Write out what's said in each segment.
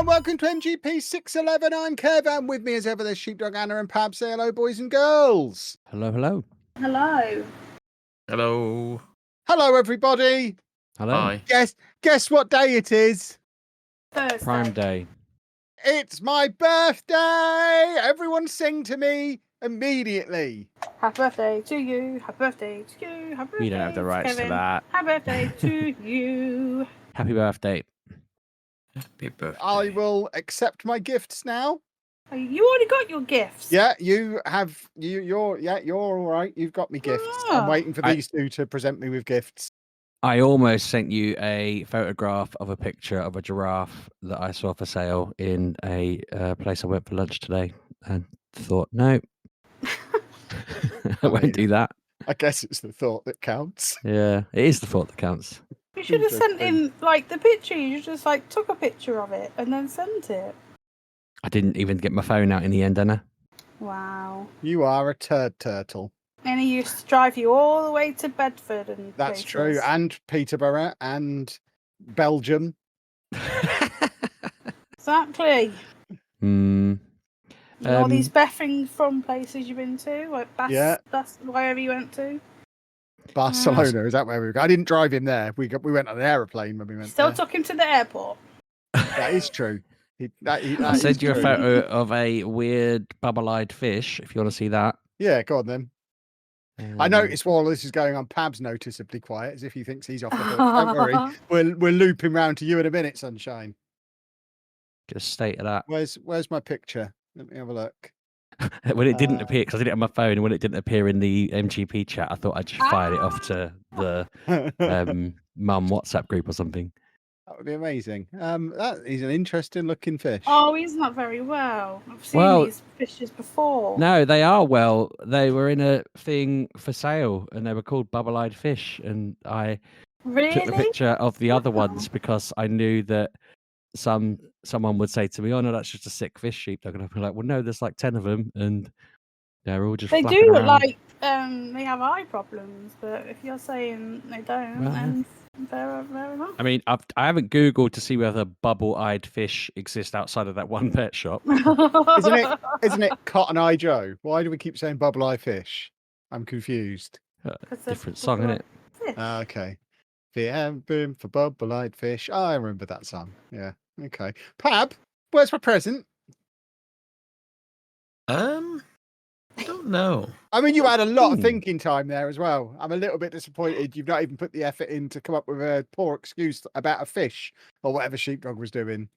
and welcome to MGP611. I'm Kev, and with me as ever there's Sheepdog, Anna and Pab. Say hello, boys and girls. Hello, hello. Hello. Hello. Hello, everybody. Hello. Hi. Guess what day it is? Thursday. Prime Day. It's my birthday. Everyone sing to me immediately. Happy birthday to you. Happy birthday to you. Happy birthday We don't have the rights to Kevin. that. Happy birthday to you. Happy birthday. Happy birthday. I will accept my gifts now. Oh, you already got your gifts. Yeah, you have. You're all right. You've got me gifts. I'm Ah. waiting for these two to present me with gifts. I almost sent you a photograph of a picture of a giraffe that I saw for sale in a place I went for lunch today, and thought, no, I won't do that. I guess it's the thought that counts. Yeah, it is the thought that counts. You should have sent in the picture. You just took a picture of it and then sent it. I didn't even get my phone out in the end, Anna. Wow. You are a turd turtle. And he used to drive you all the way to Bedford and That's places. true. And Peterborough and Belgium. Exactly. Hmm. All these beffing from places you've been to, like Yeah. Bass, wherever you went to. Barcelona, is that where we were? I didn't drive him there. We went on an aeroplane when we went Still there. took him to the airport. That is true. I sent you a photo of a weird bubble-eyed fish, if you want to see that. Yeah, go on then. I noticed while this is going on, Pab's noticeably quiet, as if he thinks he's off the hook. Don't worry, we'll loop him round to you in a minute, sunshine. Just state of that. Where's my picture? Let me have a look. When it didn't appear, because I did it on my phone, and when it didn't appear in the MGP chat, I thought I'd just fire it off to the mum WhatsApp group or something. That would be amazing. He's an interesting looking fish. Oh, he's not very well. I've seen these fishes before. No, they are well. They were in a thing for sale, and they were called bubble-eyed fish. And I took the picture of the other ones because I knew that someone would say to me, "Oh no, that's just a sick fish, Sheepdog," and I'd be like, "Well, no, there's like 10 of them, and they're all just." They flapping do look around. like they have eye problems, but if you're saying they don't, then fair enough. I mean, I haven't Googled to see whether bubble-eyed fish exist outside of that one pet shop. Isn't it Cotton Eye Joe? Why do we keep saying bubble eye fish? I'm confused. Different song, isn't it? Okay. Boom for bubble-eyed fish. Oh, I remember that song. Yeah. Okay. Pab, where's my present? I don't know. I mean, you had a lot of thinking time there as well. I'm a little bit disappointed you've not even put the effort in to come up with a poor excuse about a fish or whatever Sheepdog was doing.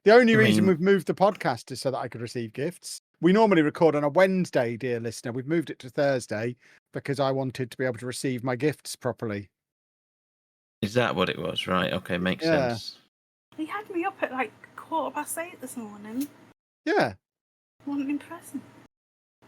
The only reason we've moved the podcast is so that I could receive gifts. We normally record on a Wednesday, dear listener. We've moved it to Thursday because I wanted to be able to receive my gifts properly. Is that what it was? Right. Okay. Makes sense. He had me up at 8:15 this morning. Yeah. Wanted him present.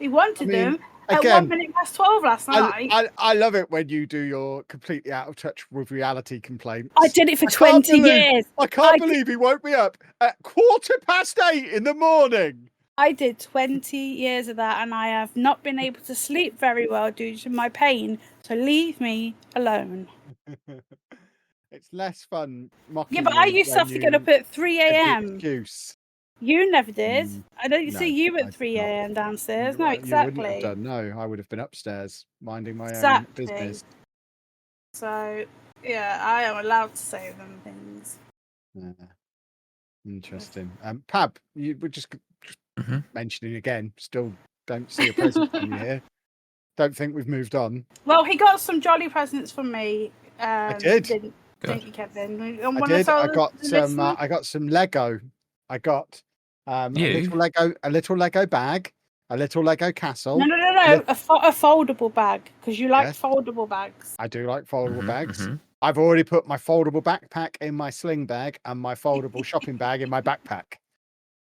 He wanted them again, at 12 last night. I love it when you do your completely out of touch with reality complaints. I did it for 20 years. I can't believe he woke me up at 8:15 in the morning. I did 20 years of that, and I have not been able to sleep very well due to my pain. So leave me alone. It's less fun mocking. Yeah, but I used to have to get up at 3 a.m. Excuse. You never did. I don't see you at 3 a.m. downstairs. No, exactly. You wouldn't have done. No, I would have been upstairs minding my own business. So, yeah, I am allowed to say them things. Yeah. Interesting. Pab, you were just mentioning again. Still don't see a present from you here. Don't think we've moved on. Well, he got some jolly presents from me. I did. Thank you, Kevin. I did. I got some Lego. I got a little Lego bag, a little Lego castle. No. A foldable bag, because you like foldable bags. I do like foldable bags. I've already put my foldable backpack in my sling bag and my foldable shopping bag in my backpack.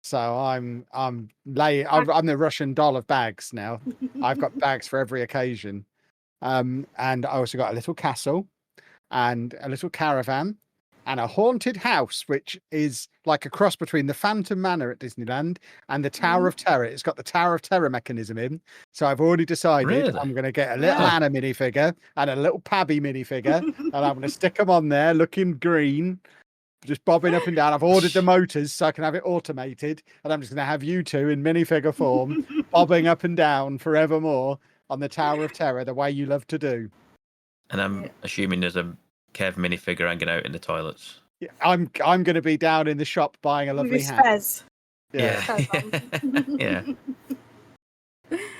So I'm the Russian doll of bags now. I've got bags for every occasion. And I also got a little castle and a little caravan and a haunted house, which is like a cross between the Phantom Manor at Disneyland and the Tower of Terror. It's got the Tower of Terror mechanism in. So I've already decided I'm going to get a little Anna minifigure and a little Pabby minifigure, and I'm going to stick them on there looking green. just bobbing up and down. I've ordered the motors so I can have it automated, and I'm just going to have you two in minifigure form, bobbing up and down forevermore on the Tower of Terror, the way you love to do. And I'm assuming there's a Kev minifigure hanging out in the toilets. Yeah, I'm going to be down in the shop buying a lovely hat. Fez. Yeah. Yeah.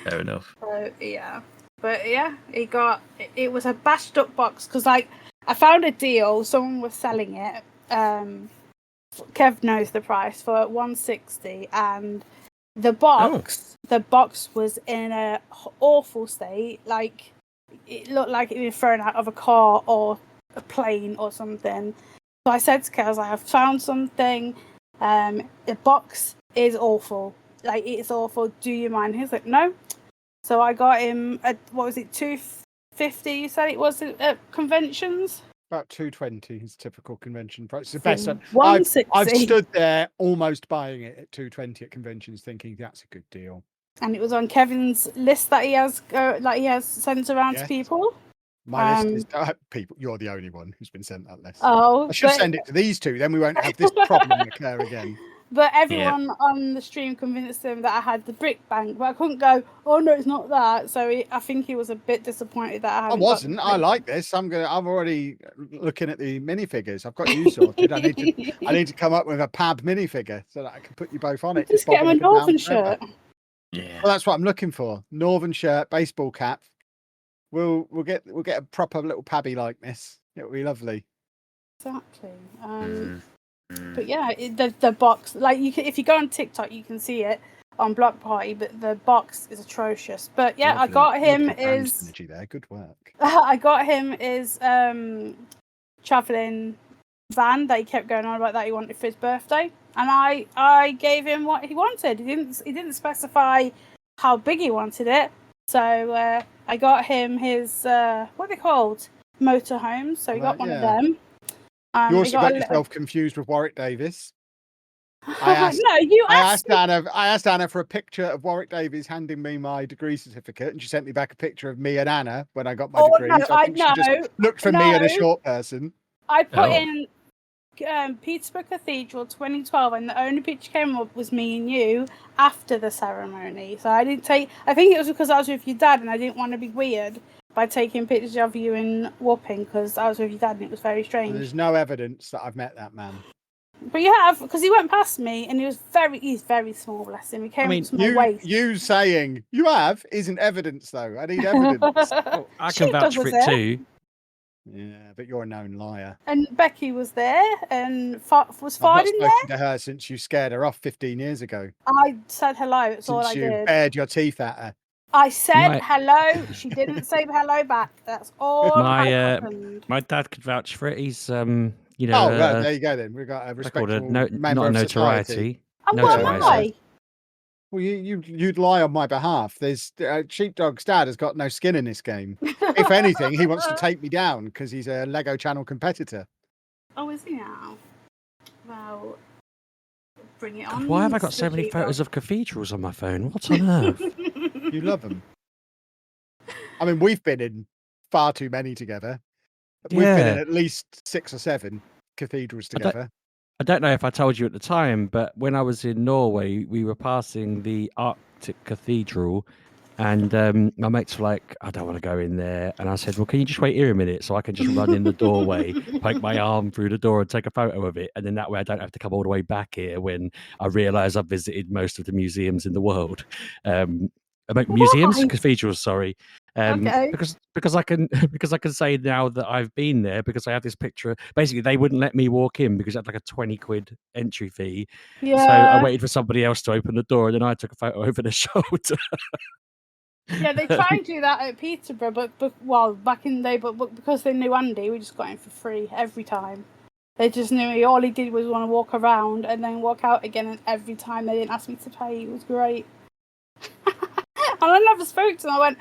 Fair enough. So yeah, but yeah, it was a bashed up box because like I found a deal. Someone was selling it. Kev knows the price for $160, and the box was in a awful state. Like it looked like it had been thrown out of a car or a plane or something. So I said to Kev, I was like, I've found something. The box is awful. Like it's awful. Do you mind? He's like, no. So I got him at, what was it, $250? You said it was at conventions. About $220 is typical convention price. It's the best. I've stood there almost buying it at $220 at conventions, thinking that's a good deal. And it was on Kevin's list that he has sent around to people. My list is people. You're the only one who's been sent that list. Oh, I should send it to these two. Then we won't have this problem occur again. But everyone on the stream convinced him that I had the brick bank, but I couldn't go, oh no, it's not that. So I think he was a bit disappointed that I hadn't. I wasn't. I like this. I'm already looking at the minifigures. I've got you sorted. I need to come up with a Pab minifigure so that I can put you both on it. Just get him a Northern shirt. Yeah. Well, that's what I'm looking for. Northern shirt, baseball cap. We'll get a proper little Pabby likeness. It'll be lovely. Exactly. But yeah, the box, like if you go on TikTok, you can see it on Block Party. But the box is atrocious. But yeah, Lovely. I got him Energy there. Good work. I got him his traveling van that he kept going on about that he wanted for his birthday, and I gave him what he wanted. He didn't specify how big he wanted it, so I got him his what are they called, motorhomes. So he got one of them. You also got yourself confused with Warwick Davis. I asked Anna for a picture of Warwick Davis handing me my degree certificate, and she sent me back a picture of me and Anna when I got my degree. No, so I think she just looked for me and a short person. I put in Peterborough Cathedral 2012, and the only picture came up was me and you after the ceremony. So I didn't take. I think it was because I was with your dad, and I didn't want to be weird by taking pictures of you in Wapping because I was with your dad, and it was very strange. There's no evidence that I've met that man. But you have, because he went past me, and he's very small, bless him. He came up to my waist. You saying you have isn't evidence, though. I need evidence. I can vouch for it too. Yeah, but you're a known liar. And Becky was there, and was Fard in there? I've not spoken to her since you scared her off 15 years ago. I said hello, that's all I did. Since you bared your teeth at her. I said hello. She didn't say hello back. That's all. My dad could vouch for it. He's right, there you go. Then we've got a respectable member of society. What am I? Well, you'd lie on my behalf. There's Sheepdog's dad has got no skin in this game. If anything, he wants to take me down because he's a Lego Channel competitor. Oh, is he now? Well, bring it on. Why have I got so many photos of cathedrals on my phone? What on earth? You love them. I mean, we've been in far too many together. We've been in at least 6 or 7 cathedrals together. I don't know if I told you at the time, but when I was in Norway, we were passing the Arctic Cathedral, and my mates were like, I don't want to go in there. And I said, well, can you just wait here a minute so I can just run in the doorway, poke my arm through the door and take a photo of it. And then that way I don't have to come all the way back here when I realise I've visited most of the museums in the world. Cathedrals, sorry. Because I can say now that I've been there because I have this picture. Basically, they wouldn't let me walk in because it had like a 20 quid entry fee. Yeah. So I waited for somebody else to open the door, and then I took a photo over the shoulder. Yeah, they try and do that at Peterborough, but back in the day, but because they knew Andy, we just got him for free every time. They just knew all he did was want to walk around and then walk out again, and every time they didn't ask me to pay. It was great. And I never spoke to him. I went,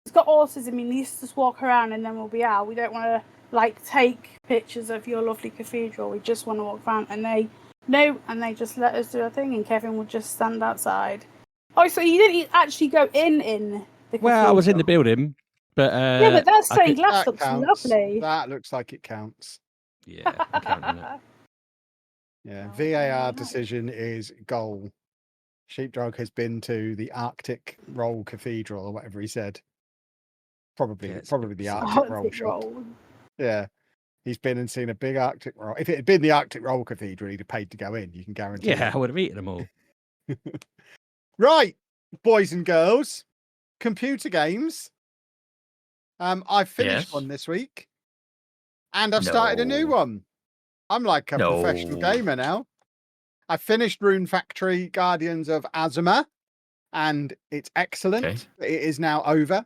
he's got autism, he needs to just walk around and then we'll be out. We don't want to take pictures of your lovely cathedral. We just want to walk around. And they they just let us do our thing, and Kevin would just stand outside. Oh, so you didn't actually go in the cathedral? Well, I was in the building, but yeah, but that stained glass looks lovely. That looks like it counts. Yeah, I'm counting it. Yeah, Oh, VAR no. decision is goal. Sheepdog has been to the Arctic Roll Cathedral or whatever he said. Probably Yeah, it's the such Arctic Oh, Roll it shop. rolled. Yeah. He's been and seen a big Arctic Roll. If it had been the Arctic Roll Cathedral, he'd have paid to go in, you can guarantee Yeah, it. I would have eaten them all. Right, boys and girls, computer games. I've finished Yes. one this week, and I've started a new No. one. I'm like a professional No. gamer now. I finished Rune Factory Guardians of Azuma, and it's excellent. Okay. It is now over,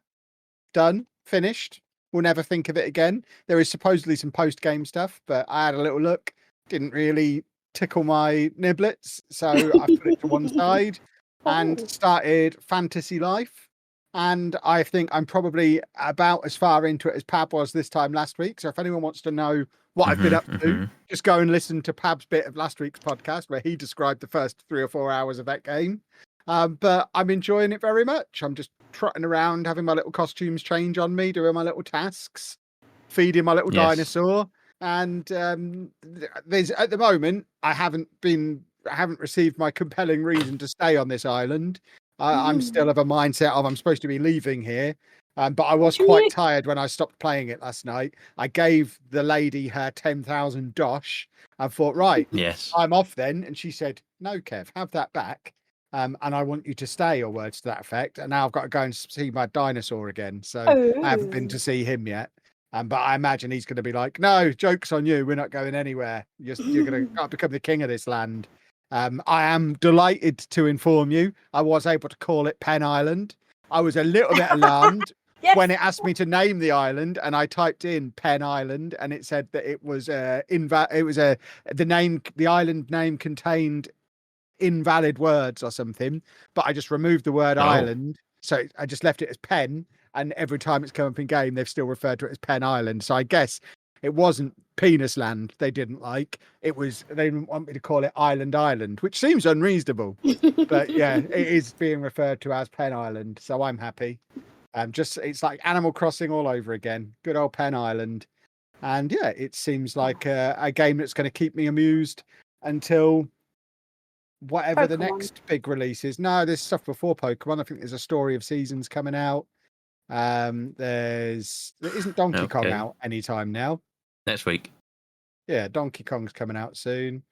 done, finished. We'll never think of it again. There is supposedly some post-game stuff, but I had a little look. Didn't really tickle my niblets, so I put it to one side and Oh. started Fantasy Life. And I think I'm probably about as far into it as Pab was this time last week. So if anyone wants to know what I've been up to, just go and listen to Pab's bit of last week's podcast where he described the first 3 or 4 hours of that game. But I'm enjoying it very much. I'm just trotting around, having my little costumes change on me, doing my little tasks, feeding my little Yes. dinosaur. And there's at the moment I haven't received my compelling reason to stay on this island. I'm still of a mindset of I'm supposed to be leaving here. But I was quite tired when I stopped playing it last night. I gave the lady her 10,000 dosh and thought, right, Yes. I'm off then. And she said, no, Kev, have that back. And I want you to stay, or words to that effect. And now I've got to go and see my dinosaur again. So I haven't been to see him yet. But I imagine he's going to be like, no, joke's on you. We're not going anywhere. You're going to become the king of this land. I am delighted to inform you, I was able to call it Pen Island. I was a little bit alarmed Yes. when it asked me to name the island, and I typed in Pen Island, and it said that it was the island name contained invalid words or something. But I just removed the word island, so I just left it as Pen. And every time it's come up in game, they've still referred to it as Pen Island. So I guess it wasn't Penis Land they didn't like. It was they didn't want me to call it Island, which seems unreasonable. But yeah, it is being referred to as Pen Island. So I'm happy. It's like Animal Crossing all over again. Good old Pen Island. And yeah, it seems like a game that's going to keep me amused until whatever the Pokemon. next big release is. No, there's stuff before Pokemon. I think there's a Story of Seasons coming out. There isn't Donkey Kong Okay. out anytime now. Next week. Yeah, Donkey Kong's coming out soon.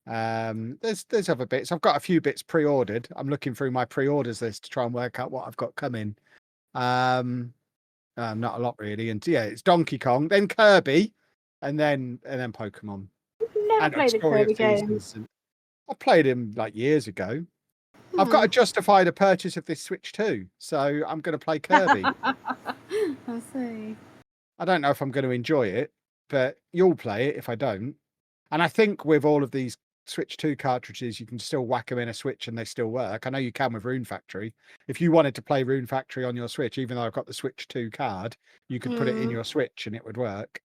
There's other bits. I've got a few bits pre-ordered. I'm looking through my pre-orders list to try and work out what I've got coming. Not a lot really. And yeah, it's Donkey Kong, then Kirby, and then Pokemon. Never And played the Story of Kirby games. Seasons. And I played him like years ago. I've got to justify the purchase of this Switch too, so I'm going to play Kirby. I see. I don't know if I'm going to enjoy it, but you'll play it if I don't. And I think with all of these Switch 2 cartridges, you can still whack them in a Switch and they still work. I know you can with Rune Factory. If you wanted to play Rune Factory on your Switch, even though I've got the Switch 2 card, you could put it in your Switch and it would work.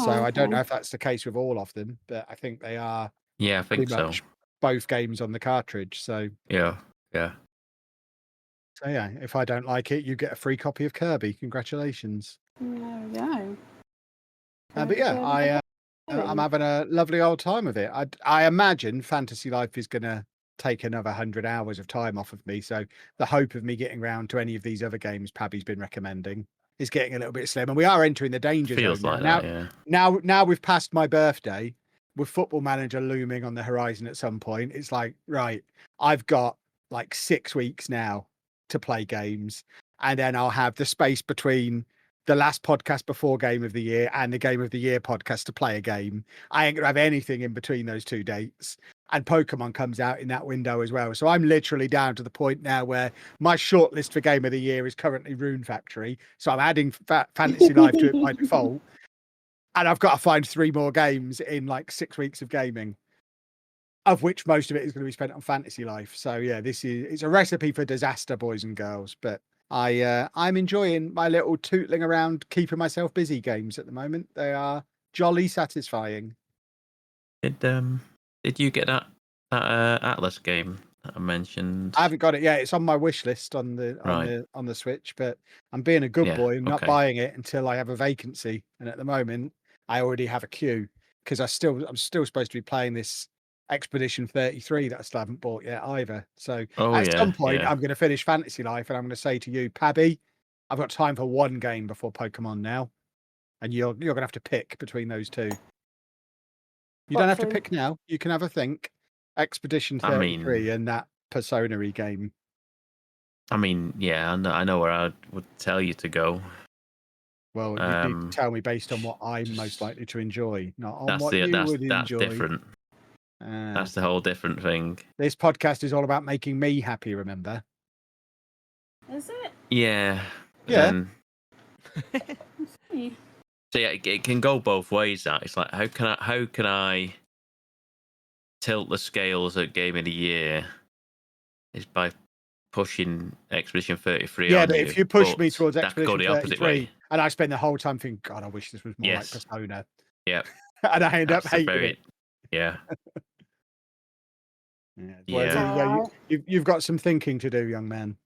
So I don't know if that's the case with all of them, but I think they are Yeah, I think pretty so. much both games on the cartridge. So Yeah. yeah, if I don't like it, you get a free copy of Kirby. Congratulations. There we go. But yeah, I'm having a lovely old time with it. I imagine Fantasy Life is going to take another 100 hours of time off of me. So the hope of me getting round to any of these other games Pabby's been recommending is getting a little bit slim. And we are entering the danger Feels zone like now. that, yeah. Now we've passed my birthday, with Football Manager looming on the horizon at some point. It's like, right, I've got like 6 weeks now to play games, and then I'll have the space between the last podcast before Game of the Year and the Game of the Year podcast to play a game. I ain't gonna have anything in between those 2 dates. And Pokemon comes out in that window as well. So I'm literally down to the point now where my shortlist for Game of the Year is currently Rune Factory. So I'm adding Fantasy Life to it by default. And I've got to find 3 more games in like 6 weeks of gaming, of which most of it is going to be spent on Fantasy Life. So yeah, it's a recipe for disaster, boys and girls. But I'm enjoying my little tootling around, keeping myself busy games at the moment. They are jolly satisfying. Did you get that Atlas game that I mentioned? I haven't got it yet. It's on my wish list on the Switch, but I'm being a good boy and not buying it until I have a vacancy. And at the moment, I already have a queue. because I'm still supposed to be playing this Expedition 33 that I still haven't bought yet either. So at some point, I'm going to finish Fantasy Life, and I'm going to say to you, Pabby, I've got time for one game before Pokemon now, and you're going to have to pick between those two. You don't have to pick now. You can have a think. Expedition 33 and that Persona-y game. I mean, yeah, I know where I would tell you to go. Well, you need to tell me based on what I'm most likely to enjoy, not on what you would enjoy. That's different. That's the whole different thing. This podcast is all about making me happy, remember? Is it? Yeah. Yeah. So yeah, it can go both ways. That it's like, how can I tilt the scales at Game of the Year? Is by pushing Expedition 33. Yeah, but if you push me towards Expedition the opposite 33, way. And I spend the whole time thinking, God, I wish this was more like Persona. Yeah. And I end up hating it. Yeah. You've got some thinking to do, young man.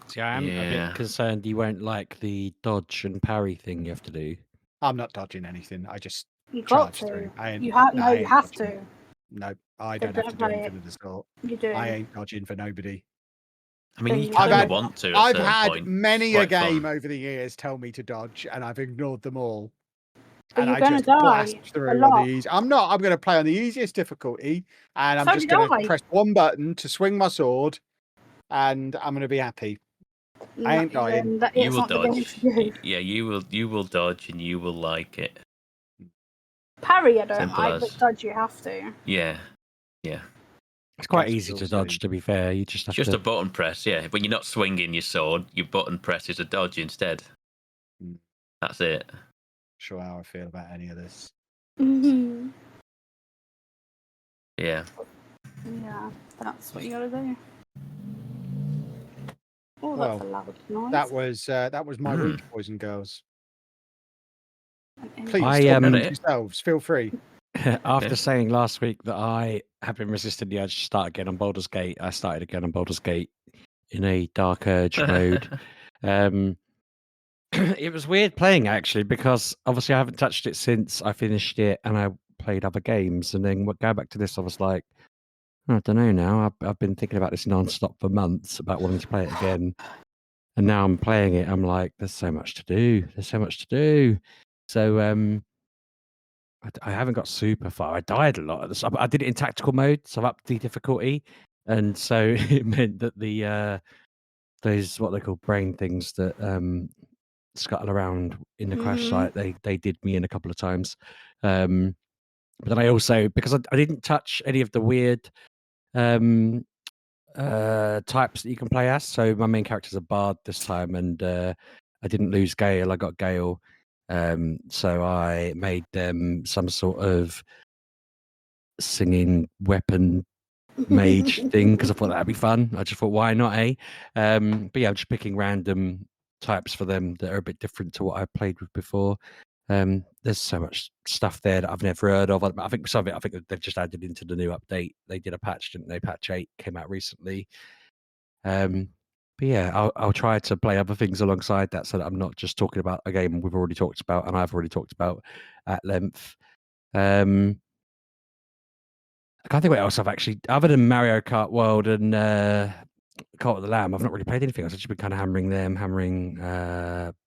See, I am a bit concerned you won't like the dodge and parry thing you have to do. I'm not dodging anything. I just charge through. You have to. No, I don't have to do anything of the sort. You do. I ain't dodging for nobody. I mean, you kind of want to. I've had many a game over the years tell me to dodge, and I've ignored them all. But and I just blast through on the easy. I'm going to play on the easiest difficulty, and I'm just going to press one button to swing my sword, and I'm going to be happy. I ain't dying. You will dodge. Yeah, you will dodge, and you will like it. Parry, I don't like, but dodge you have to. Yeah. It's quite easy to dodge, to be fair. You just have a button press, yeah. When you're not swinging your sword, your button press is a dodge instead. That's it. Sure how I feel about any of this. Mm-hmm. Yeah. Yeah, that's what you gotta do. Oh, that's a loud noise. That was my Reach, boys and girls. Please talk yourselves. Feel free. After saying last week that I have been resisting the urge to start again on Baldur's Gate, I started again on Baldur's Gate in a Dark Urge mode. It was weird playing, actually, because obviously I haven't touched it since I finished it and I played other games. And then going back to this, I was like, I don't know now. I've been thinking about this non-stop for months about wanting to play it again. And now I'm playing it. I'm like, there's so much to do. So I haven't got super far. I died a lot. I did it in tactical mode, so I've upped the difficulty. And so it meant that the those what they call brain things that scuttle around in the crash site, they did me in a couple of times. But then I also, because I didn't touch any of the weird types that you can play as. So my main character's a bard this time, and I didn't lose Gale. I got Gale. So I made them some sort of singing weapon mage thing because I thought that'd be fun. I just thought, why not, eh? But yeah, I'm just picking random types for them that are a bit different to what I played with before. There's so much stuff there that I've never heard of. I think some of it, I think they've just added into the new update. They did a patch, didn't they? Patch 8 came out recently. But yeah, I'll try to play other things alongside that so that I'm not just talking about a game we've already talked about and I've already talked about at length. I can't think what else I've actually, other than Mario Kart World and Cult of the Lamb, I've not really played anything else. I've just been kind of hammering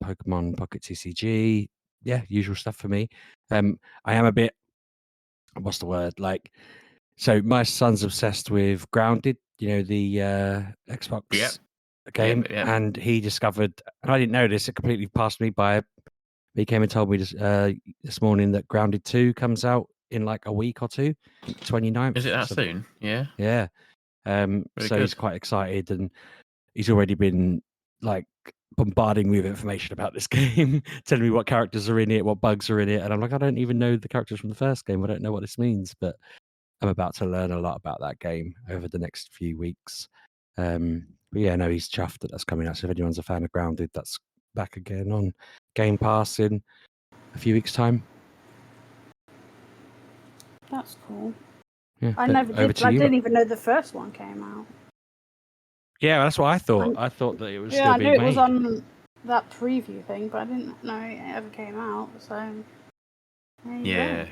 Pokemon Pocket TCG. Yeah, usual stuff for me. I am a bit, what's the word? So my son's obsessed with Grounded, the Xbox game, and he discovered, and I didn't know this, it completely passed me by. He came and told me this morning that Grounded 2 comes out in like a week or two, 29th. Is it that soon? Yeah. Yeah. So he's quite excited, and he's already been like bombarding me with information about this game, telling me what characters are in it, what bugs are in it, and I'm like, I don't even know the characters from the first game. I don't know what this means, but I'm about to learn a lot about that game over the next few weeks. But yeah, no, he's chuffed that that's coming out. So if anyone's a fan of Grounded, that's back again on Game Pass in a few weeks' time. That's cool. Yeah, I never did. I didn't even know the first one came out. Yeah, that's what I thought. I thought that it was. Yeah, still being I knew it was made. on that preview thing, but I didn't know it ever came out. So Yeah.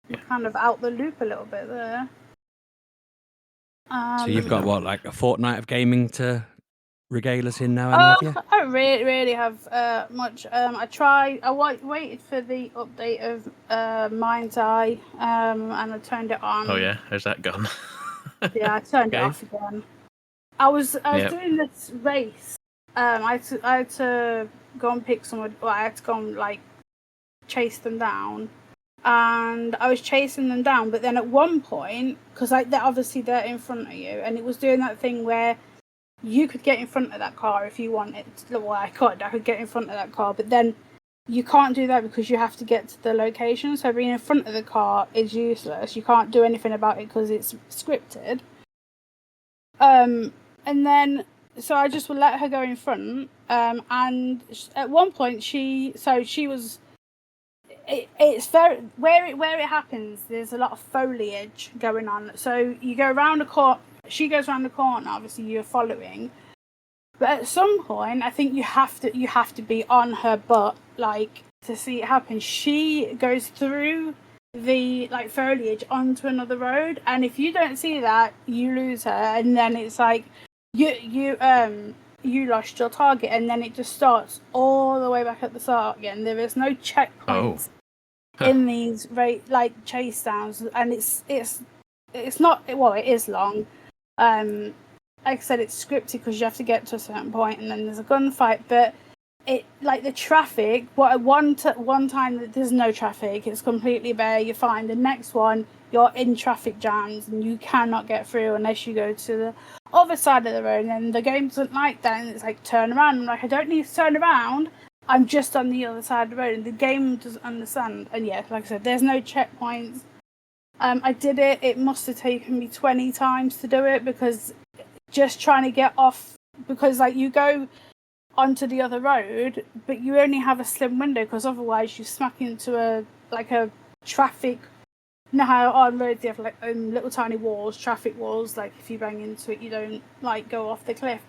You're kind of out the loop a little bit there. So you've got what, like a fortnight of gaming to regale us in now, Annie, have you? I don't really have much. I waited for the update of Mind's Eye, and I turned it on. Oh yeah, how's that gone? Yeah, I turned it Okay. off again. I was doing this race. I had to go and pick someone. Well, I had to go and like chase them down, and I was chasing them down. But then at one point, because like they're in front of you, and it was doing that thing where you could get in front of that car if you wanted. Well, I could get in front of that car, but then you can't do that because you have to get to the location. So being in front of the car is useless. You can't do anything about it because it's scripted. And then so I just would let her go in front. And at one point she was. It's very where it happens. There's a lot of foliage going on. So you go around the corner. She goes around the corner. Obviously, you're following. But at some point, I think you have to be on her butt, like, to see it happen. She goes through the like foliage onto another road, and if you don't see that, you lose her, and then it's like you lost your target, and then it just starts all the way back at the start again. There is no checkpoints in these like chase downs, and it's not, well, it is long. Like I said, it's scripted because you have to get to a certain point, and then there's a gunfight. But it, like the traffic, one time there's no traffic, it's completely bare, you're fine. The next one, you're in traffic jams and you cannot get through unless you go to the other side of the road. And the game doesn't like that, and it's like turn around. I'm like, I don't need to turn around. I'm just on the other side of the road, and the game doesn't understand. And yeah, like I said, there's no checkpoints. I did it. It must have taken me 20 times to do it, because just trying to get off, because like you go onto the other road, but you only have a slim window, because otherwise you smack into a traffic. You know how on roads you have like little tiny walls, traffic walls. Like if you bang into it, you don't like go off the cliff.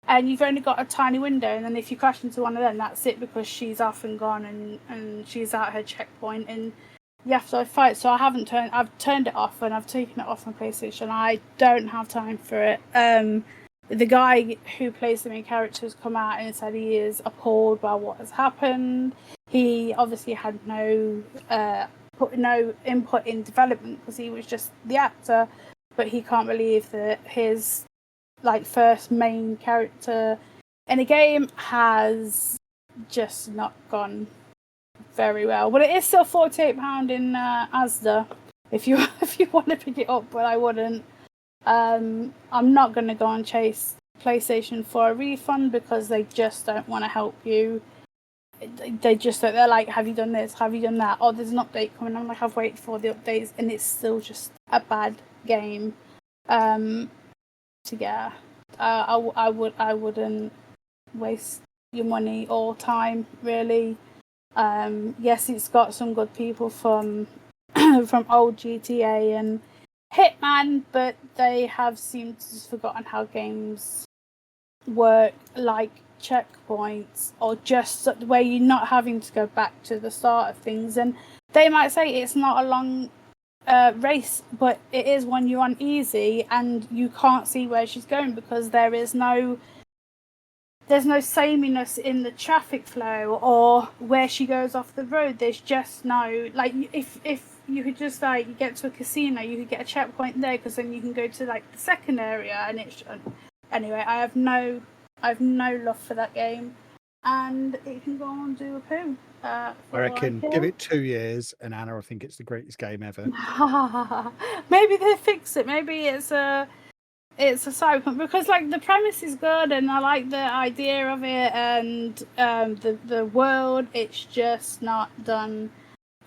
And you've only got a tiny window, and then if you crash into one of them, that's it, because she's off and gone, and she's at her checkpoint, and you have to fight. So I've turned it off, and I've taken it off my PlayStation. I don't have time for it. The guy who plays the main character has come out and said he is appalled by what has happened. He obviously had no input in development, because he was just the actor, but he can't believe that his like first main character in a game has just not gone very well. But it is still £48 in Asda if you want to pick it up, but I wouldn't. I'm not going to go and chase PlayStation for a refund, because they just don't want to help you. They just don't. They're like, have you done this? Have you done that? Oh, there's an update coming. I'm like, I've waited for the updates, and it's still just a bad game. So yeah, I wouldn't waste your money or time, really. Yes, it's got some good people from from old GTA and Hitman, but they have seemed to have forgotten how games work, like checkpoints, or just where you're not having to go back to the start of things. And they might say it's not a long race, but it is when you're on easy and you can't see where she's going, because there's no sameness in the traffic flow or where she goes off the road. There's just no, like, if you could just like, you get to a casino, you could get a checkpoint there, because then you can go to like the second area, and it's anyway. I have no love for that game, and it can go on and do a poo. I reckon give it 2 years, and Anna will think it's the greatest game ever. Maybe they fix it. Maybe it's a cyberpunk, because like the premise is good, and I like the idea of it, and the world. It's just not done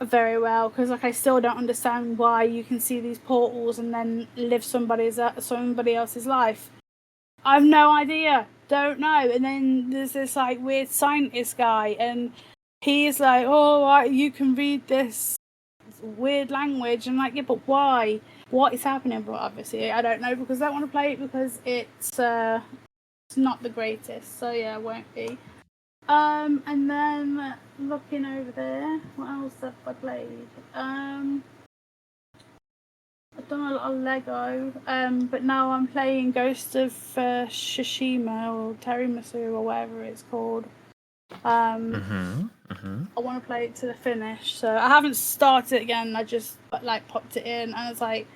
very well, because like I still don't understand why you can see these portals and then live somebody else's life. I've no idea. Don't know. And then there's this like weird scientist guy, and he's like, oh, you can read this weird language. I'm like, yeah, but why? What is happening? But obviously I don't know, because I don't want to play it, because it's not the greatest. So yeah, it won't be. And then looking over there, what else have I I played? I've done a lot of Lego, but now I'm playing Ghost of Tsushima or Terimasu or whatever it's called. I want to play it to the finish, so I haven't started it again. I just like popped it in, and it's like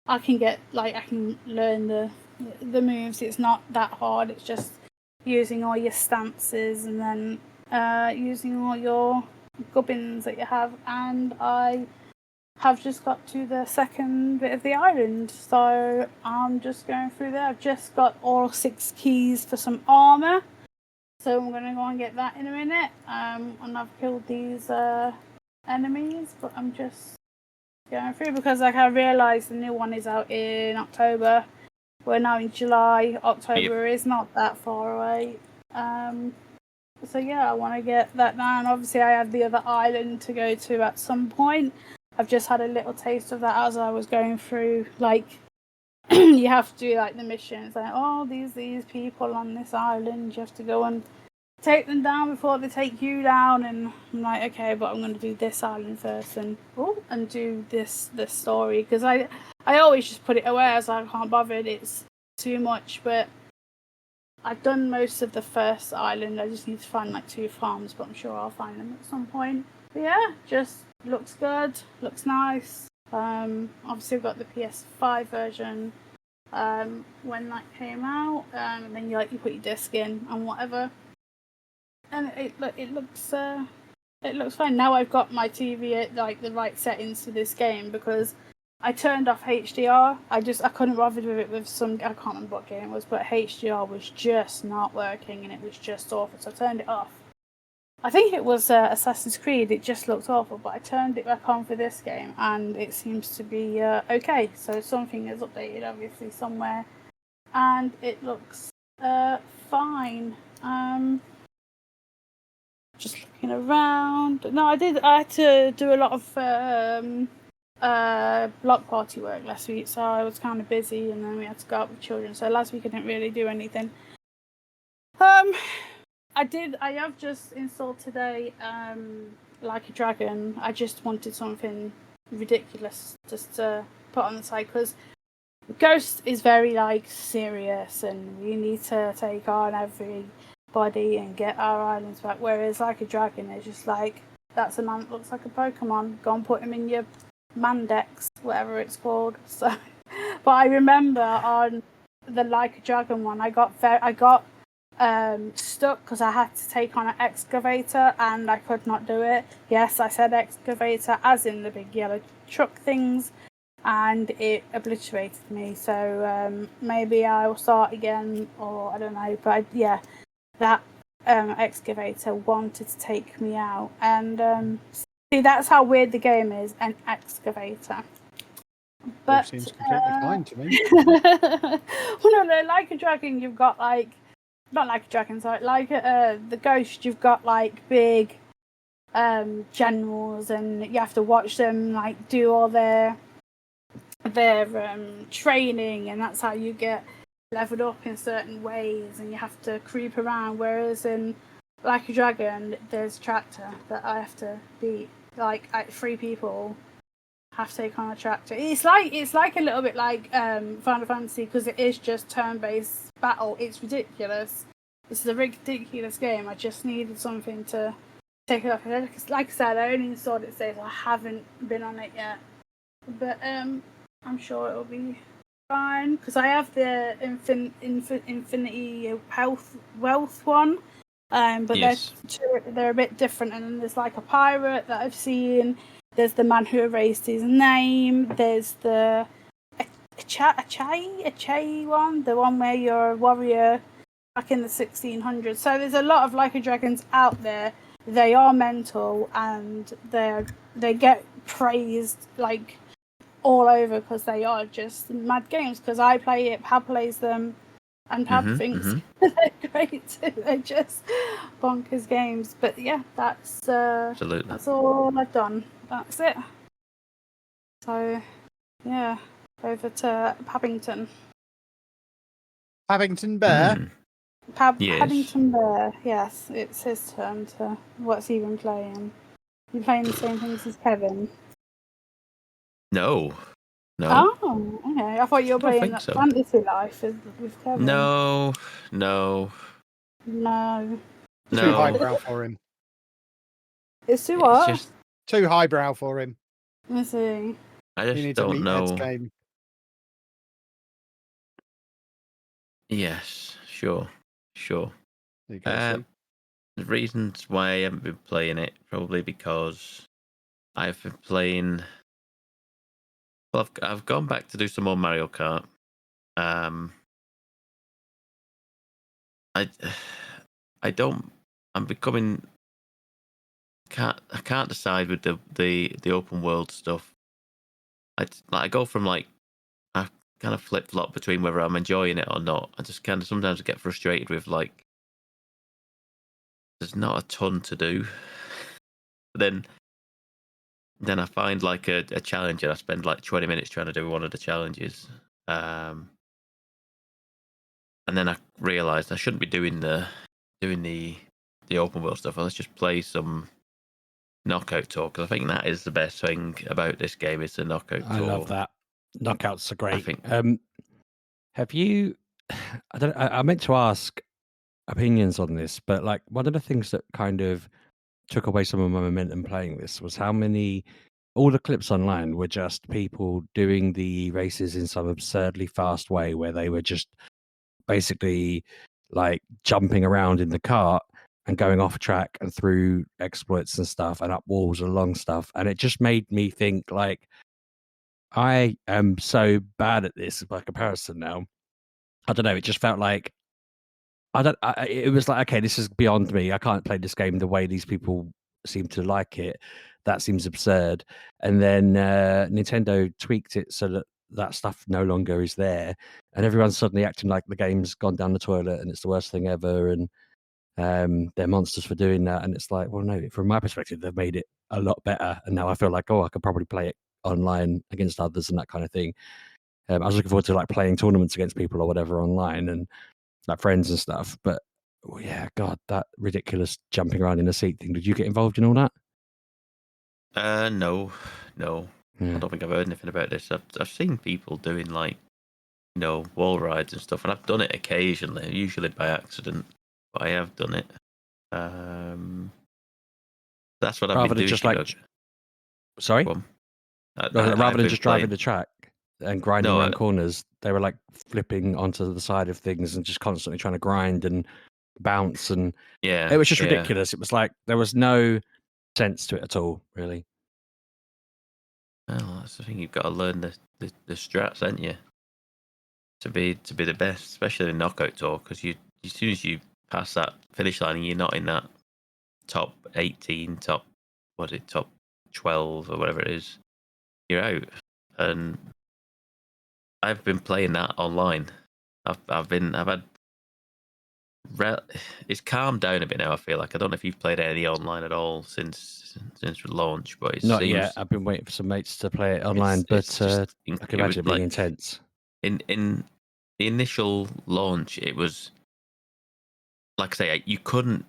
I can learn the moves. It's not that hard. It's just using all your stances and then using all your gubbins that you have, and I have just got to the second bit of the island, so I'm just going through there. I've just got all 6 keys for some armour, so I'm going to go and get that in a minute, and I've killed these enemies, but I'm just going through because like I realised the new one is out in October. We're now in July. October is not that far away. So yeah, I want to get that done. Obviously I have the other island to go to at some point. I've just had a little taste of that as I was going through, like, you have to do, like, the missions, like, oh, these people on this island, you have to go and take them down before they take you down, and I'm like, okay, but I'm going to do this island first, and do this story, because I always just put it away, I was like, I can't bother, it's too much, but I've done most of the first island, I just need to find, like, 2 farms, but I'm sure I'll find them at some point. But yeah, just looks good, looks nice. Obviously I've got the PS5 version when that came out, and then you put your disc in and whatever, and it looks fine. Now I've got my TV at like the right settings for this game because I turned off HDR. I couldn't bother with it with some, I can't remember what game it was, but HDR was just not working and it was just awful, so I turned it off. I think it was Assassin's Creed, it just looked awful, but I turned it back on for this game and it seems to be okay. So something is updated obviously somewhere and it looks fine. Just looking around. No, I had to do a lot of block party work last week, so I was kind of busy and then we had to go out with children. So last week I didn't really do anything. I have just installed today, Like a Dragon. I just wanted something ridiculous just to put on the side because Ghost is very like serious and we need to take on everybody and get our islands back. Whereas Like a Dragon is just like, that's a man that looks like a Pokemon. Go and put him in your Mandex, whatever it's called. So, but I remember on the Like a Dragon one, I got stuck because I had to take on an excavator and I could not do it. Yes, I said excavator as in the big yellow truck things, and it obliterated me. So maybe I'll start again, or I don't know. But that excavator wanted to take me out, and see, that's how weird the game is, an excavator. But it seems completely fine to me. Well, no, Like a Dragon, you've got like. Not Like a Dragon, sorry. Like the Ghost, you've got like big generals, and you have to watch them like do all their training, and that's how you get leveled up in certain ways, and you have to creep around. Whereas in Like a Dragon, there's a tractor that I have to beat. Like 3 people have to take on a tractor. It's like a little bit like Final Fantasy because it is just turn-based battle. It's ridiculous. This is a ridiculous game. I just needed something to take it off. Like I said, I only installed it today, so I haven't been on it yet. But I'm sure it'll be fine because I have the Infinity Wealth one. But yes. they're a bit different. And then there's like a pirate that I've seen. There's the man who erased his name. There's the Achai one, the one where you're a warrior back in the 1600s. So there's a lot of Like a Dragons out there. They are mental and they get praised like all over because they are just mad games. Because I play it, Pab plays them, and Pab thinks they're great too. They're just bonkers games. But yeah, that's Absolutely. That's all I've done. That's it. So, yeah, over to Paddington. Paddington Bear? Yes. Paddington Bear, yes, it's his turn to what's he been playing. You playing the same things as Kevin? No. Oh, okay. I thought you were playing think so. Fantasy Life with Kevin. No. No. Too highbrow for him. It's too what? It's just, Too highbrow for him. Let me see. I He just needs a don't meathead's know. game. Yes, sure. There you go, see? The reasons why I haven't been playing it, probably because I've been playing. Well, I've gone back to do some more Mario Kart. I don't. I'm becoming. I can't decide with the open world stuff. I go from I kind of flip flop between whether I'm enjoying it or not. I just kind of sometimes get frustrated with there's not a ton to do. But then I find a challenge and I spend 20 minutes trying to do one of the challenges. And then I realised I shouldn't be doing the open world stuff. Let's just play some knockout tour, because I think that is the best thing about this game is the knockout tour. I love that. Knockouts are great. I think. Have you? I meant to ask opinions on this, but one of the things that kind of took away some of my momentum playing this was how many. All the clips online were just people doing the races in some absurdly fast way, where they were just basically jumping around in the cart and going off track and through exploits and stuff and up walls and along stuff. And it just made me think I am so bad at this by comparison now. I don't know. It just felt like it was okay, this is beyond me. I can't play this game the way these people seem to like it. That seems absurd. And then Nintendo tweaked it so that stuff no longer is there, and everyone's suddenly acting like the game's gone down the toilet and it's the worst thing ever, and they're monsters for doing that. And it's well, no, from my perspective, they've made it a lot better, and now I feel I could probably play it online against others and that kind of thing. I was looking forward to playing tournaments against people or whatever online and friends and stuff. But yeah, God, that ridiculous jumping around in a seat thing. Did you get involved in all that? No. Yeah. I don't think I've heard anything about this. I've seen people doing wall rides and stuff, and I've done it occasionally, usually by accident, but I have done it. That's what I've been doing. Just sorry? Rather than just driving the track and grinding around corners, they were flipping onto the side of things and just constantly trying to grind and bounce, and it was just ridiculous. It was there was no sense to it at all, really. Well, that's the thing. You've got to learn the strats, haven't you? To be the best, especially in knockout tour, because as soon as you pass that finish line and you're not in that top 18, top 12 or whatever it is, you're out. And I've been playing that online. It's calmed down a bit now. I feel I don't know if you've played any online at all since launch, but it not seems, yet. I've been waiting for some mates to play it online, but I can imagine it being intense. In the initial launch, it was I say, you couldn't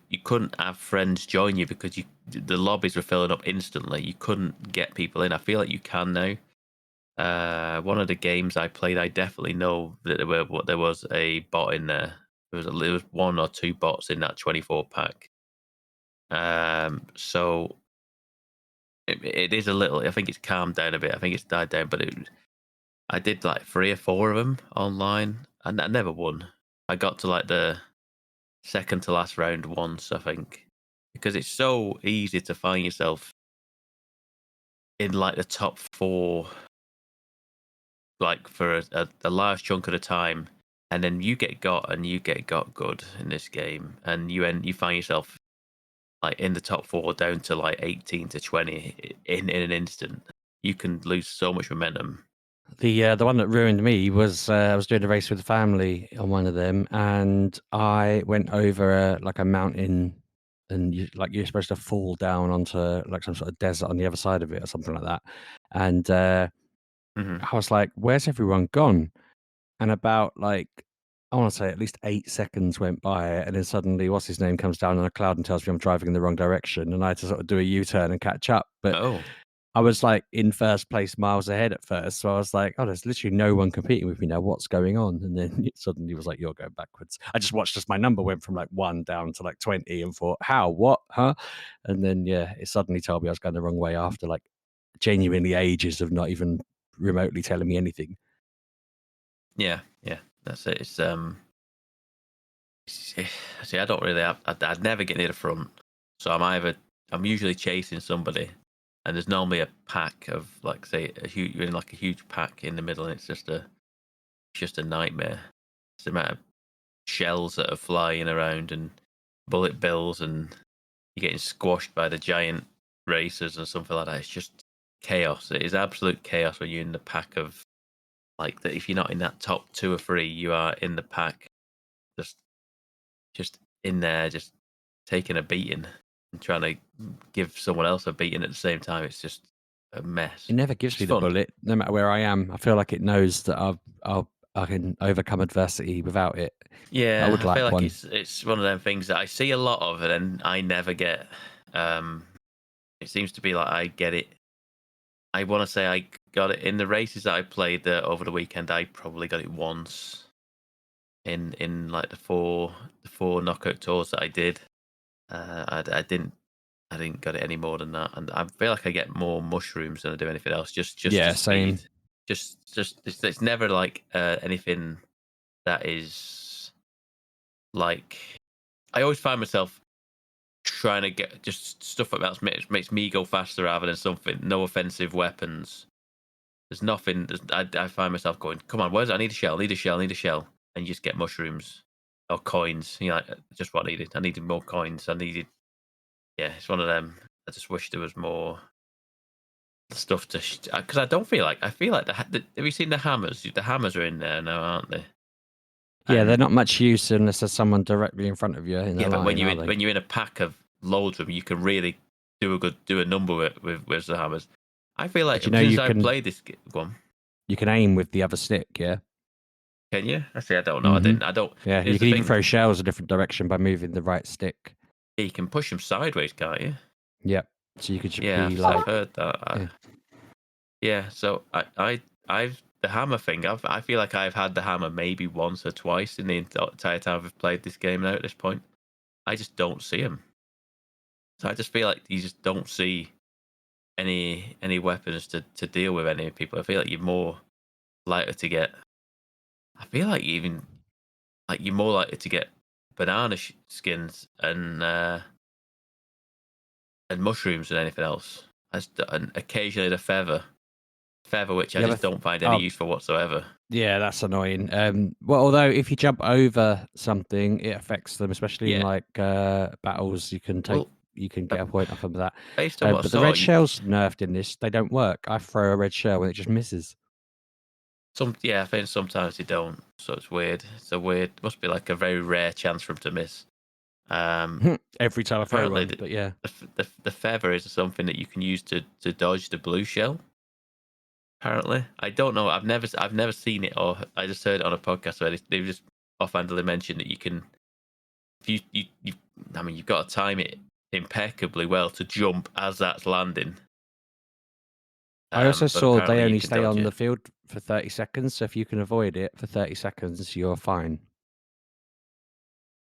have friends join you because the lobbies were filling up instantly. You couldn't get people in. I feel like you can now. One of the games I played, I definitely know that there was a bot in there. There was one or two bots in that 24 pack. So it is a little. I think it's calmed down a bit. I think it's died down, but I did 3 or 4 of them online, and I never won. I got to the second to last round once, I think, because it's so easy to find yourself in the top 4, for a large chunk of the time, and then you get got good in this game, and you find yourself in the top 4 down to 18 to 20 in an instant. You can lose so much momentum. The one that ruined me was I was doing a race with the family on one of them, and I went over a mountain, and you're supposed to fall down onto some sort of desert on the other side of it or something like that. And I was where's everyone gone? And about I want to say at least 8 seconds went by, and then suddenly, what's his name comes down on a cloud and tells me I'm driving in the wrong direction, and I had to sort of do a U-turn and catch up. But Oh, I was like in first place, miles ahead at first, so I was like, "Oh, there's literally no one competing with me now. What's going on?" And then it suddenly was like, "You're going backwards." I just watched as my number went from like 1 down to like 20, and thought, "How? What? Huh?" And then it suddenly told me I was going the wrong way after like genuinely ages of not even remotely telling me anything. yeah. That's it. It's see, I don't really have. I'd never get near the front, so I'm usually chasing somebody, and there's normally a pack of like say you're in like a huge pack in the middle, and it's just a nightmare. It's the amount of shells that are flying around and bullet bills, and you're getting squashed by the giant racers and something like that. It's just chaos. It is absolute chaos when you're in the pack of like that. If you're not in that top 2 or 3, you are in the pack, just in there, just taking a beating and trying to give someone else a beating at the same time. It's just a mess. It never gives me the bullet, no matter where I am. I feel like it knows that I can overcome adversity without it. Yeah, I would like feel like one. it's one of them things that I see a lot of, and then I never get. It seems to be like I get it. I want to say I got it in the races that I played over the weekend. I probably got it once in like the four knockout tours that I did. I didn't get it any more than that, and I feel like I get more mushrooms than I do anything else. Just Yeah, to same. speed. Just it's never like anything that is like. I always find myself trying to get just stuff like that makes me go faster rather than something. No offensive weapons. There's nothing. I find myself going, come on, where's I need a shell, need a shell, need a shell, and you just get mushrooms or coins. You know, like, just what I needed. I needed more coins. Yeah, it's one of them. I just wish there was more stuff to because I feel like have you seen the hammers? The hammers are in there now, aren't they? Yeah, And they're not much use unless there's someone directly in front of you in a yeah, but line, when you're in a pack of loads of them, you can really do a number with the hammers. I feel like But you know, since I played this one, you can aim with the other stick, yeah? can you? I say I don't know. I don't. Yeah, you Here's can the even thing. throw shells a different direction by moving the right stick. You can push them sideways, can't you? Yep. So you could just Yeah, be I've like, heard that. Yeah, so I've the hammer thing. I feel like I've had the hammer maybe once or twice in the entire time I've played this game now. At this point, I just don't see him. So I just feel like you just don't see any weapons to deal with any people. I feel like you're more likely to get. I feel like even like you're more likely to get banana skins and mushrooms than anything else. And occasionally the feather, which I Yeah, just don't find any use for whatsoever. yeah, that's annoying. Well, although if you jump over something, it affects them, especially in like battles. You can get a point off of that. Based on what I But the saw, red shells nerfed in this, they don't work. I throw a red shell and it just misses. I think sometimes they don't. So it's weird. Must be like a very rare chance for them to miss. Every time I throw one, but yeah. The feather is something that you can use to dodge the blue shell. Apparently, I don't know. I've never seen it, or I just heard it on a podcast where they just offhandedly mentioned that you can. If I mean, you've got to time it impeccably well to jump as that's landing. I also saw they only stay on the the field for 30 seconds, so if you can avoid it for 30 seconds, you're fine.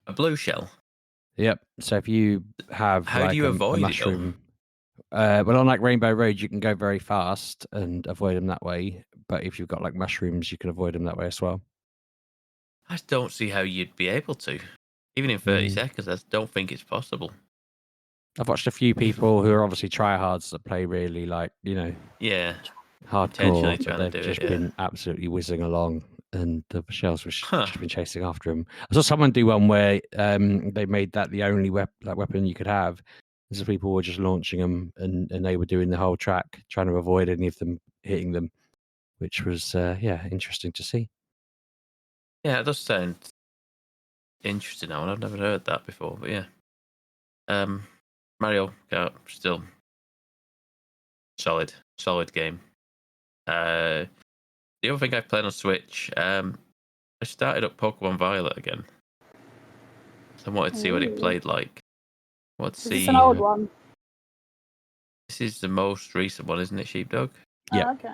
A blue shell? Yep. So if you have How do you avoid a mushroom, well, on like Rainbow Road, you can go very fast and avoid them that way. But if you've got like mushrooms, you can avoid them that way as well. I just don't see how you'd be able to. Even in 30 seconds, I just don't think it's possible. I've watched a few people who are obviously tryhards that play really hardcore, but they've just been absolutely whizzing along, and the shells were just been chasing after them. I saw someone do one where they made that the only weapon you could have. So people were just launching them, and they were doing the whole track, trying to avoid any of them hitting them, which was interesting to see. Yeah, it does sound interesting now, and I've never heard that before. But yeah, Mario Kart still solid game. The other thing I played on Switch, I started up Pokemon Violet again. So I wanted to see what it played like. I wanted to Is see. this an old one? This is the most recent one, isn't it, Sheepdog? Yeah. Oh, okay.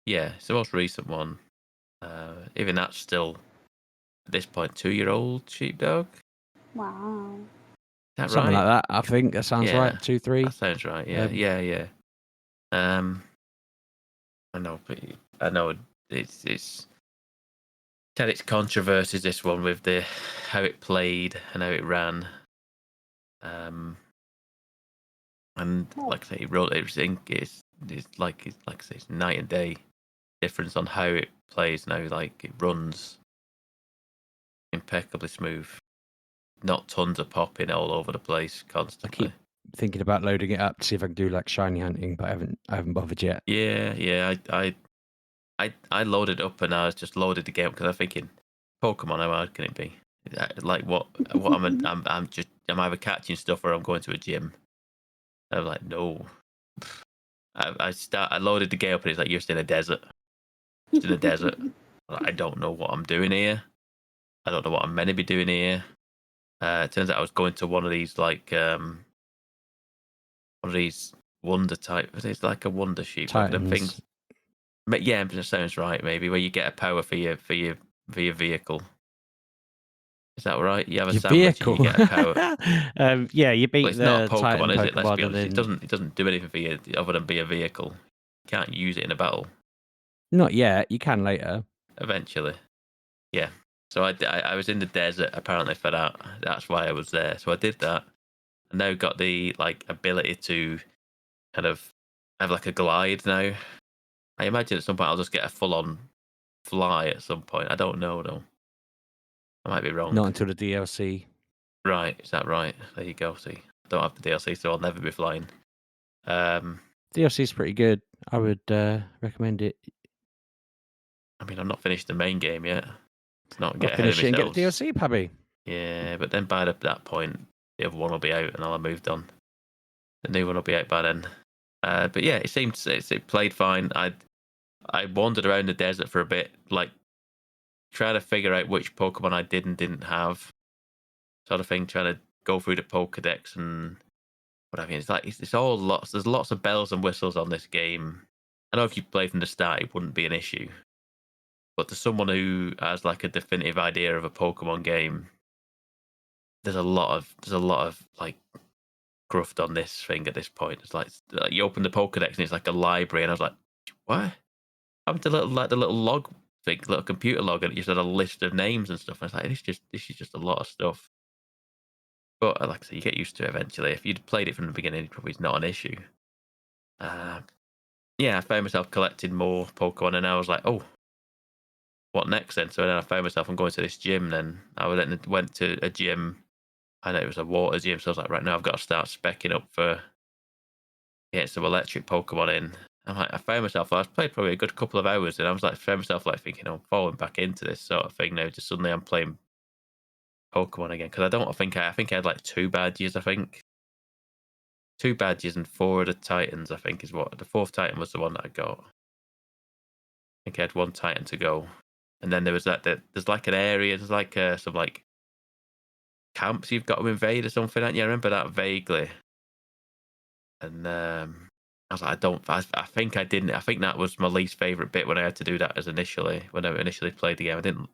Yeah, it's the most recent one. Even that's still, at this point, 2-year-old Sheepdog. Wow. Is that Something right? like that. I think that sounds Yeah, right. 2, 3. That sounds right. Yeah, Um, yeah. I know, but I know it's had its controversies. This one with the how it played and how it ran. And like I say, it wrote everything. It's like I say, it's night and day difference on how it plays now. Like it runs impeccably smooth, not tons of popping all over the place I constantly. keep thinking about loading it up to see if I can do like shiny hunting, but I haven't bothered yet. Yeah. I loaded up and I was just loaded the game because I'm thinking, Pokemon, how hard can it be? Like what I'm either catching stuff or I'm going to a gym. I'm like, no. I loaded the game up and it's like, you're still in a desert. Just in a desert. I don't know what I'm doing here. I don't know what I'm meant to be doing here. It turns out I was going to one of these like one of these wonder type. It's like a wonder sheep. Like them things. Yeah, that sounds right. Maybe where you get a power for your vehicle. Is that right? You have a Your sandwich vehicle. and you get a power. Yeah, you beat Well, it's not a the Pokemon, Titan is it? Let's be Pokemon, honest. and then It doesn't do anything for you other than be a vehicle. You can't use it in a battle. not yet. You can later. Eventually, yeah. So I was in the desert apparently for that. That's why I was there. So I did that. I now got the like ability to kind of have like a glide now. I imagine at some point I'll just get a full on fly at some point. I don't know though. I might be wrong. Not until the DLC. Right, is that right? There you go. See, I don't have the DLC, so I'll never be flying. DLC is pretty good. I would recommend it. I mean, I'm not finished the main game yet. Let's not I'll get ahead of finish it and get ourselves. the DLC, Pabby. Yeah, but then by that point, the other one will be out and I'll have moved on. The new one will be out by then. But yeah, it played fine. I wandered around the desert for a bit, like trying to figure out which Pokemon I did and didn't have, sort of thing. Trying to go through the Pokedex and what I mean. It's like it's all lots. There's lots of bells and whistles on this game. I know if you played from the start, it wouldn't be an issue. But to someone who has like a definitive idea of a Pokemon game, there's a lot of like gruft on this thing at this point. It's like you open the Pokedex and it's like a library, and I was like, what? I'm the little log thing, little computer log, and it just had a list of names and stuff. And I was like, this is just a lot of stuff. But like I said, you get used to it eventually. If you'd played it from the beginning, it probably is not an issue. Yeah, I found myself collecting more Pokemon, and I was like, oh, what next then? So then I found myself, I'm going to this gym. Then I went to a gym. I know it was a water gym, so I was like, right now I've got to start specking up for getting some electric Pokemon in. I found myself, I played probably a good couple of hours, and I was like, found myself like thinking, I'm falling back into this sort of thing now. Just suddenly I'm playing Pokemon again because I think I had like 2 badges. I think 2 badges and 4 of the Titans. I think is what the 4th Titan was the one that I got. I think I had 1 Titan to go, and then there was there's like an area, there's like some like camps you've got to invade or something. I remember that vaguely, and I was like, I think I didn't. I think that was my least favorite bit when I had to do that when I initially played the game. I didn't.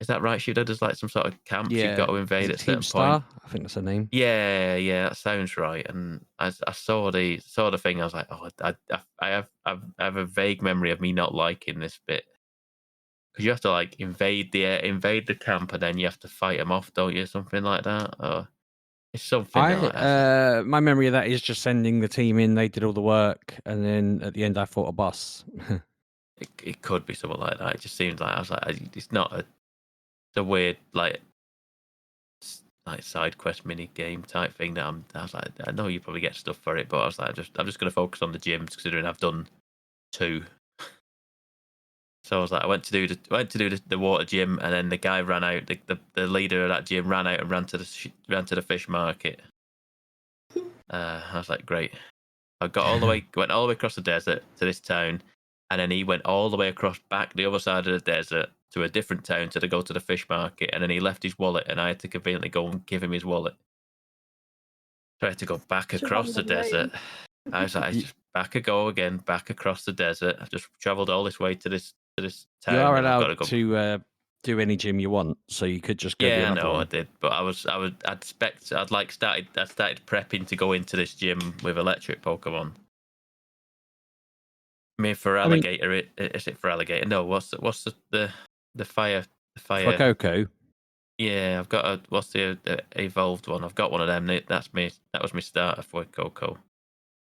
Is that right, Shooter? There's like some sort of camps you've got to invade at a certain point. I think that's the name. Yeah, that sounds right. And I saw the thing. I was like, oh, I have a vague memory of me not liking this bit because you have to like invade the camp and then you have to fight them off, don't you? Something like that. Or it's something like that. My memory of that is just sending the team in. They did all the work, and then at the end, I fought a boss. It could be something like that. It just seems like I was like, it's not a. It's a weird like side quest mini game type thing that I was like, I know you probably get stuff for it, but I was like, I'm just going to focus on the gyms considering I've done 2. So I was like, I went to do the water gym, and then the guy ran out. The leader of that gym ran out and ran to the fish market. I was like, great. I went all the way across the desert to this town, and then he went all the way across back the other side of the desert to a different town to go to the fish market, and then he left his wallet, and I had to conveniently go and give him his wallet. So I had to go back across the desert. I was like, just back across the desert. I've just travelled all this way to this town. You are and I've got allowed to go... to do any gym you want, so you could just go do Yeah, I another know one. I did, but I started prepping to go into this gym with electric Pokemon. For alligator, is it for alligator? No, what's the fire? The fire. Fuecoco. Yeah, I've got what's the evolved one? I've got one of them. That was my starter for Coco.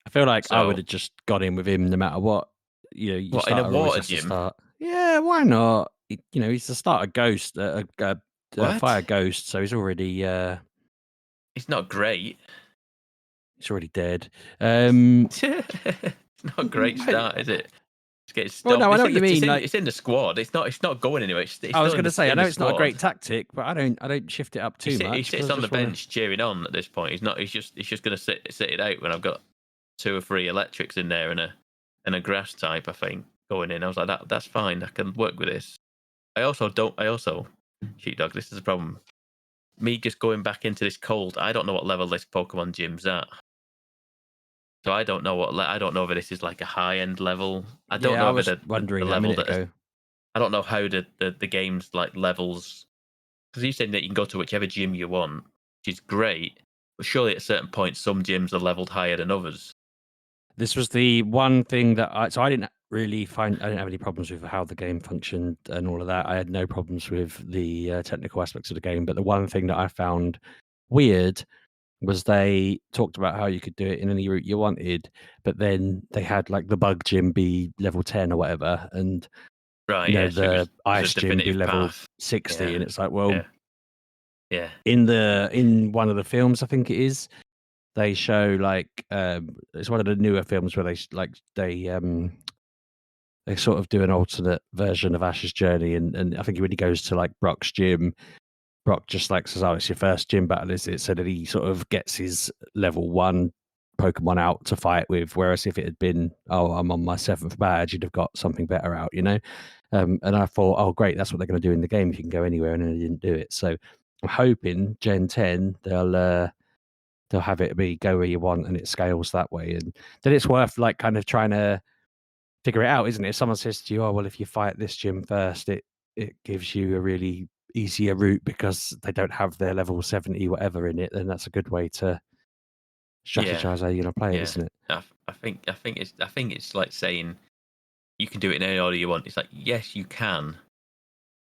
I feel like I would have just got in with him no matter what. You what, in a water gym? Start. Yeah, why not? He's the starter ghost, fire ghost, so he's already. He's not great. He's already dead. It's not a great start, is it? Well, no, I know what you mean. It's in the squad. It's not going anywhere. I was going to say, I know it's not a great tactic, but I don't shift it up too much. He sits on the bench cheering on at this point. He's not. He's just going to sit it out when I've got 2 or 3 electrics in there and a grass type. I think going in. I was like, that's fine. I can work with this. I also Sheepdog. This is a problem. Me just going back into this cold. I don't know what level this Pokemon gym's at. So I don't know if this is like a high end level. I don't know. I was wondering the level ago. I don't know how the game's like levels. Because you said that you can go to whichever gym you want, which is great. But surely at a certain point, some gyms are leveled higher than others. This was the one thing that I didn't have any problems with how the game functioned and all of that. I had no problems with the technical aspects of the game. But the one thing that I found weird was they talked about how you could do it in any route you wanted, but then they had like the bug gym be level 10 or whatever, and the ice gym be level 60, and it's like, well, yeah. In one of the films, I think it is, they show like it's one of the newer films where they sort of do an alternate version of Ash's journey, and I think when he goes to like Brock's gym, Brock just like says, "Oh, it's your first gym battle, is it?" So that he sort of gets his level 1 Pokemon out to fight with. Whereas if it had been, "Oh, I'm on my 7th badge," you'd have got something better out, And I thought, "Oh, great, that's what they're going to do in the game. You can go anywhere," and then they didn't do it. So I'm hoping Gen 10 they'll have it be go where you want, and it scales that way. And then it's worth like kind of trying to figure it out, isn't it? If someone says to you, "Oh, well, if you fight this gym first, it gives you a really easier route because they don't have their level 70 whatever in it," then that's a good way to strategize how you're going to play it, isn't it? I think it's like saying you can do it in any order you want. It's like, yes, you can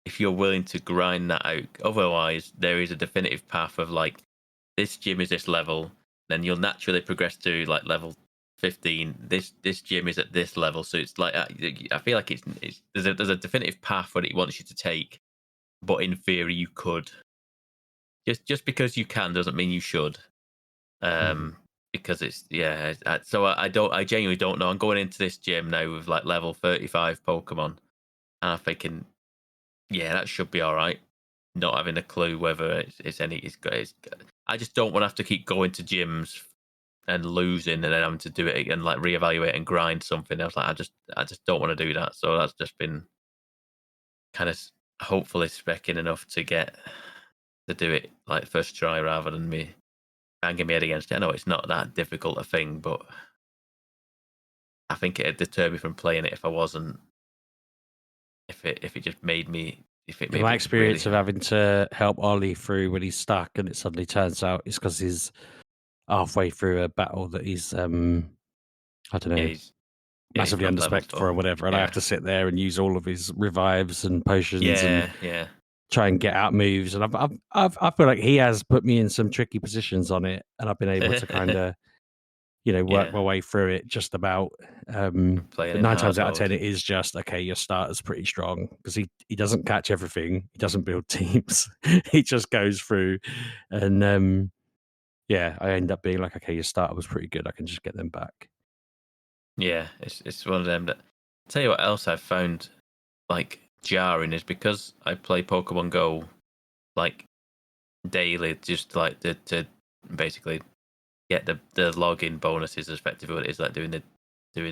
if you're willing to grind that out. Otherwise, there is a definitive path of like, this gym is this level, then you'll naturally progress to like level 15. This gym is at this level, so it's like I feel like there's a definitive path that it wants you to take, but in theory you could. Just because you can doesn't mean you should. Because it's so I genuinely don't know. I'm going into this gym now with like level 35 Pokemon, and I'm thinking, that should be all right. Not having a clue whether it's I just don't want to have to keep going to gyms and losing and then having to do it and like reevaluate and grind something. I was like, I just don't want to do that. So that's just been kind of hopefully specking enough to get to do it like first try rather than me banging my head against it. I know it's not that difficult a thing, but I think it'd deter me from playing it if I wasn't. If it just made me. My experience of having to help Ollie through when he's stuck and it suddenly turns out it's because he's halfway through a battle that he's I don't know, massively underspec for or whatever, and I have to sit there and use all of his revives and potions and try and get out moves, and I feel like he has put me in some tricky positions on it, and I've been able to kind of work my way through it just about. But 9 times out of 10 it is just okay, your starter's pretty strong because he doesn't catch everything, he doesn't build teams, he just goes through, and I end up being like, okay, your starter was pretty good, I can just get them back. It's one of them that. I'll tell you what else I've found like jarring is because I play Pokemon Go like daily, just like to basically get the login bonuses, effectively what it is, like doing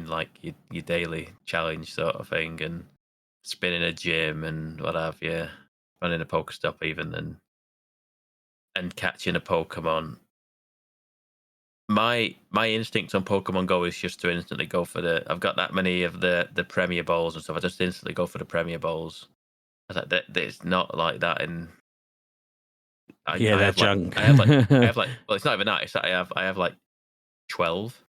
like your daily challenge sort of thing, and spinning a gym and what have you, running a Pokestop even, and catching a Pokemon. My instinct on Pokemon Go is just to instantly go for the. I've got that many of the Premier Balls and stuff. I just instantly go for the Premier Balls. I was like, that it's not like that in. I they're have junk. I have like. Well, it's not even that. It's that I have like 12.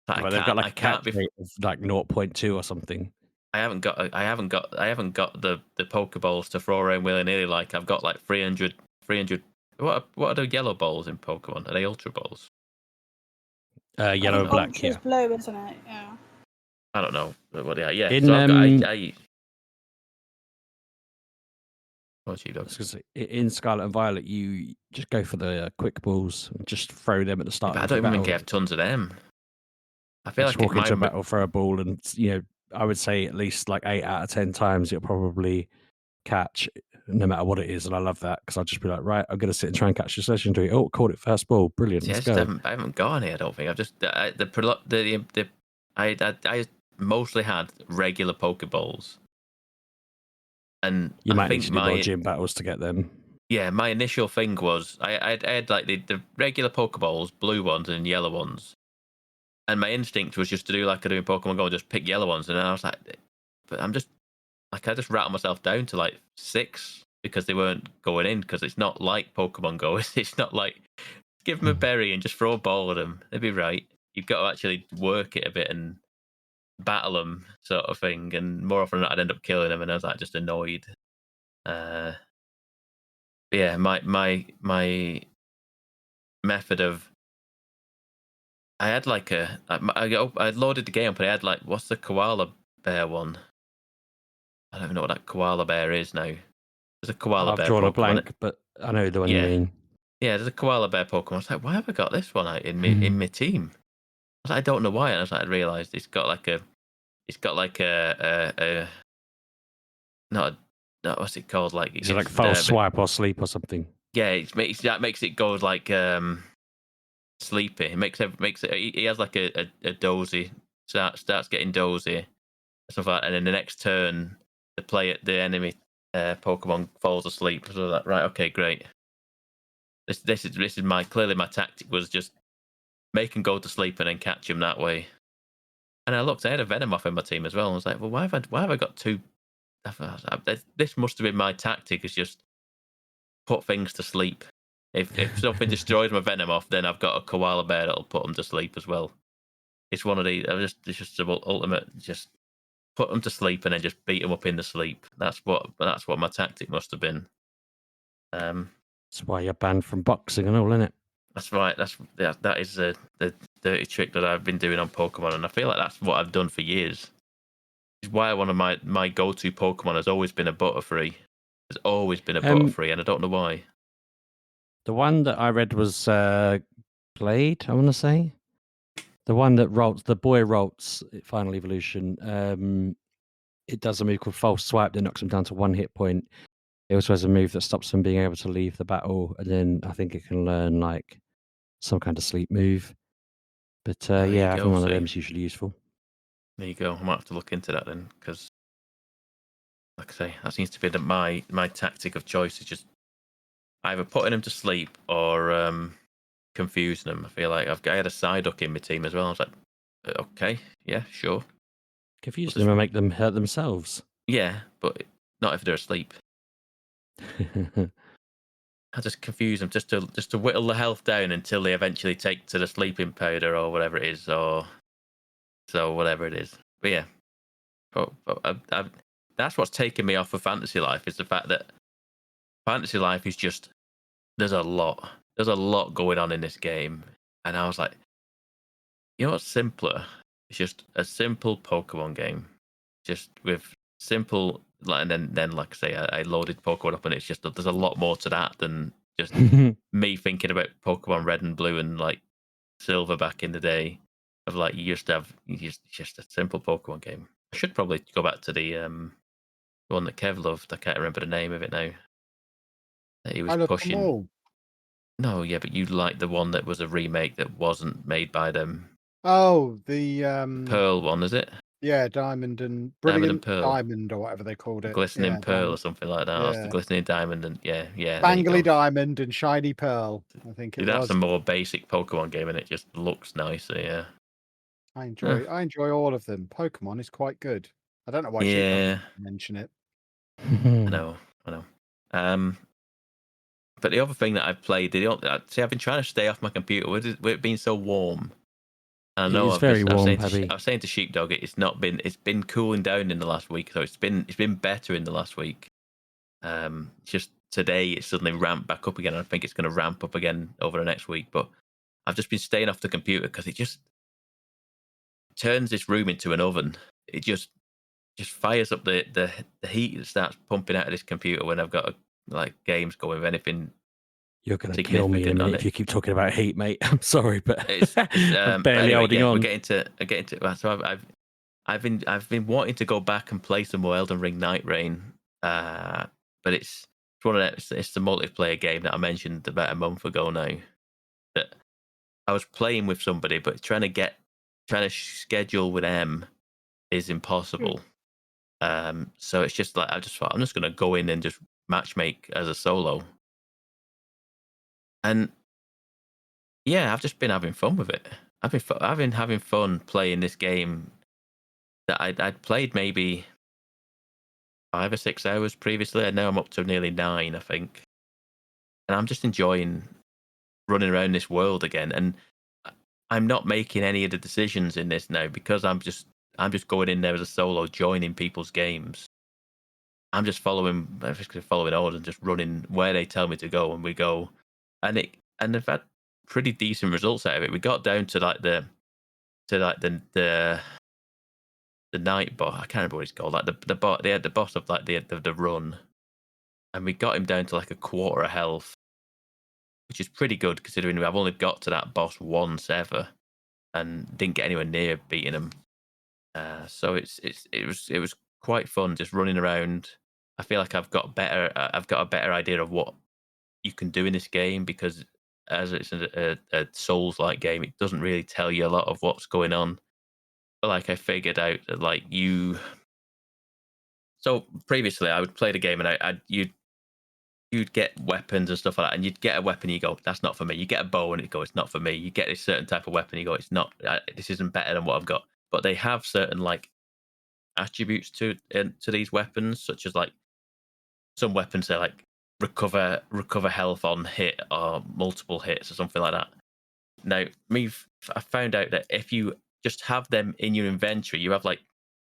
Well, they've got like a catch rate of like 0.2 or something. I haven't got the Pokeballs to throw around willy nilly. Like I've got like 300. What are the yellow balls in Pokemon? Are they Ultra Balls? Yellow and black. Ultra's blue, isn't it? Yeah. I don't know what they are. Yeah. In, So I've got What's Sheepdog? In Scarlet and Violet, you just go for the quick balls and just throw them at the start. But of I the don't even battle. have tons of them. I feel just like walk into a battle, throw a ball, and I would say at least like 8 out of 10 times you'll probably catch, no matter what it is. And I love that because I'll just be like, right, I'm going to sit and try and catch this legendary. Oh, caught it first ball, brilliant. See, Let's go. I haven't got any. I don't think I've just I mostly had regular Pokeballs, and you might I need think to do more gym battles to get them. Yeah, my initial thing was I had like the regular Pokeballs, blue ones and yellow ones, and my instinct was just to do like I do in Pokemon Go, just pick yellow ones, and then I was like, but I'm just like I just rattled myself down to like 6 because they weren't going in because it's not like Pokemon Go. It's not like give them a berry and just throw a ball at them. They'd be right. You've got to actually work it a bit and battle them, sort of thing. And more often than not, I'd end up killing them, and I was like just annoyed. Yeah, my method of I had like I loaded the game up and I had like what's the koala bear one? I don't even know what that koala bear is now. There's a koala bear. I've drawn a blank, but I know the one you mean. Yeah, there's a koala bear Pokemon. I was like, why have I got this one out in my team? I was like, I don't know why. And I was like, I realised it's got like a not what's it called? Like is it like false swipe or sleep or something? Yeah, that makes it go like sleepy. It makes it. He has like a dozy. Starts getting dozy, stuff like that, and then the next turn, the enemy Pokemon falls asleep. So that right, okay, great. This is my tactic was just make him go to sleep and then catch him that way. And I looked, I had a Venomoth in my team as well. And I was like, well, why have I got 2? This must have been my tactic. Is just put things to sleep. If something destroys my Venomoth, then I've got a koala bear that'll put them to sleep as well. It's one of these. It's just the ultimate. Just put them to sleep and then just beat them up in the sleep. That's what my tactic must have been. That's why you're banned from boxing and all, isn't it? That's right. That is the dirty trick that I've been doing on Pokemon, and I feel like that's what I've done for years. It's why one of my go-to Pokemon has always been a Butterfree. There's always been a Butterfree, and I don't know why. The one that I read was Blade, I want to say. The one that Rolts, the boy Rolts, Final Evolution, it does a move called False Swipe that knocks him down to 1 hit point. It also has a move that stops him being able to leave the battle, and then I think it can learn like some kind of sleep move. But yeah, I think one of them is usually useful. There you go. I might have to look into that then, because, like I say, that seems to be my tactic of choice is just either putting him to sleep or confusing him. I feel like I had a Psyduck in my team as well. I was like, okay, yeah, sure. Confuse them and make them hurt themselves. Yeah, but not if they're asleep. I just confuse them just to whittle the health down until they eventually take to the sleeping powder or whatever it is, or so whatever it is. But yeah, that's what's taken me off of Fantasy Life is the fact that Fantasy Life is just there's a lot going on in this game, and I was like, you know what's simpler? It's just a simple Pokemon game, just with simple. And then like I say, I loaded Pokemon up, and it's just there's a lot more to that than just me thinking about Pokemon Red and Blue and like Silver back in the day. Of like you just a simple Pokemon game. I should probably go back to the one that Kev loved. I can't remember the name of it now. That he was pushing. No, yeah, but you liked the one that was a remake that wasn't made by them. Oh, the Pearl one, is it? Yeah, Diamond and Diamond and Brilliant Pearl, Diamond or whatever they called it. Glistening Yeah, Pearl or Diamond. something like that. Or the Yeah. Glistening Diamond and there you Spangly go. Diamond and Shiny Pearl, I think it That's was. a more basic Pokemon game, and it just looks nicer. Yeah. I enjoy all of them. Pokemon is quite good. I don't know why Sheepdog Yeah. didn't mention it. I know. But the other thing that I've played, I've been trying to stay off my computer with it being so warm. I know It is very warm, I Pabby. was saying to Sheepdog, it's been cooling down in the last week, so it's been better in the last week. Just today it suddenly ramped back up again. I think it's going to ramp up again over the next week. But I've just been staying off the computer because it just turns this room into an oven. It just fires up the heat that starts pumping out of this computer when I've got like games going with anything. You're going to kill me in a minute if you keep talking about heat, mate. I'm sorry, but I'm barely holding on. We're getting to. So I've been wanting to go back and play some more Elden Ring Nightreign, but it's one of it's the multiplayer game that I mentioned about a month ago now. That I was playing with somebody, but trying to schedule with M is impossible. So it's just like I just thought I'm just going to go in and just matchmake as a solo. And yeah, I've just been having fun with it. I've been having fun playing this game that I'd played maybe 5 or 6 hours previously, and now I'm up to nearly 9, I think. And I'm just enjoying running around this world again. And I'm not making any of the decisions in this now because I'm just going in there as a solo, joining people's games. I'm just following orders and just running where they tell me to go, and we go. And I've had pretty decent results out of it. We got down to the night boss. I can't remember what it's called. Like the boss of like the run, and we got him down to like a quarter of health, which is pretty good considering I've only got to that boss once ever, and didn't get anywhere near beating him. So it was quite fun just running around. I feel like I've got a better idea of what you can do in this game because as it's a Souls-like game, it doesn't really tell you a lot of what's going on. But like I figured out that like so previously I would play the game and you'd get weapons and stuff like that, and you'd get a weapon, you go, that's not for me. You get a bow and you go, it's not for me. You get a certain type of weapon, you go, it's not. This isn't better than what I've got. But they have certain like attributes to these weapons, such as like some weapons they like recover health on hit or multiple hits or something like that. Now, I found out that if you just have them in your inventory, you have like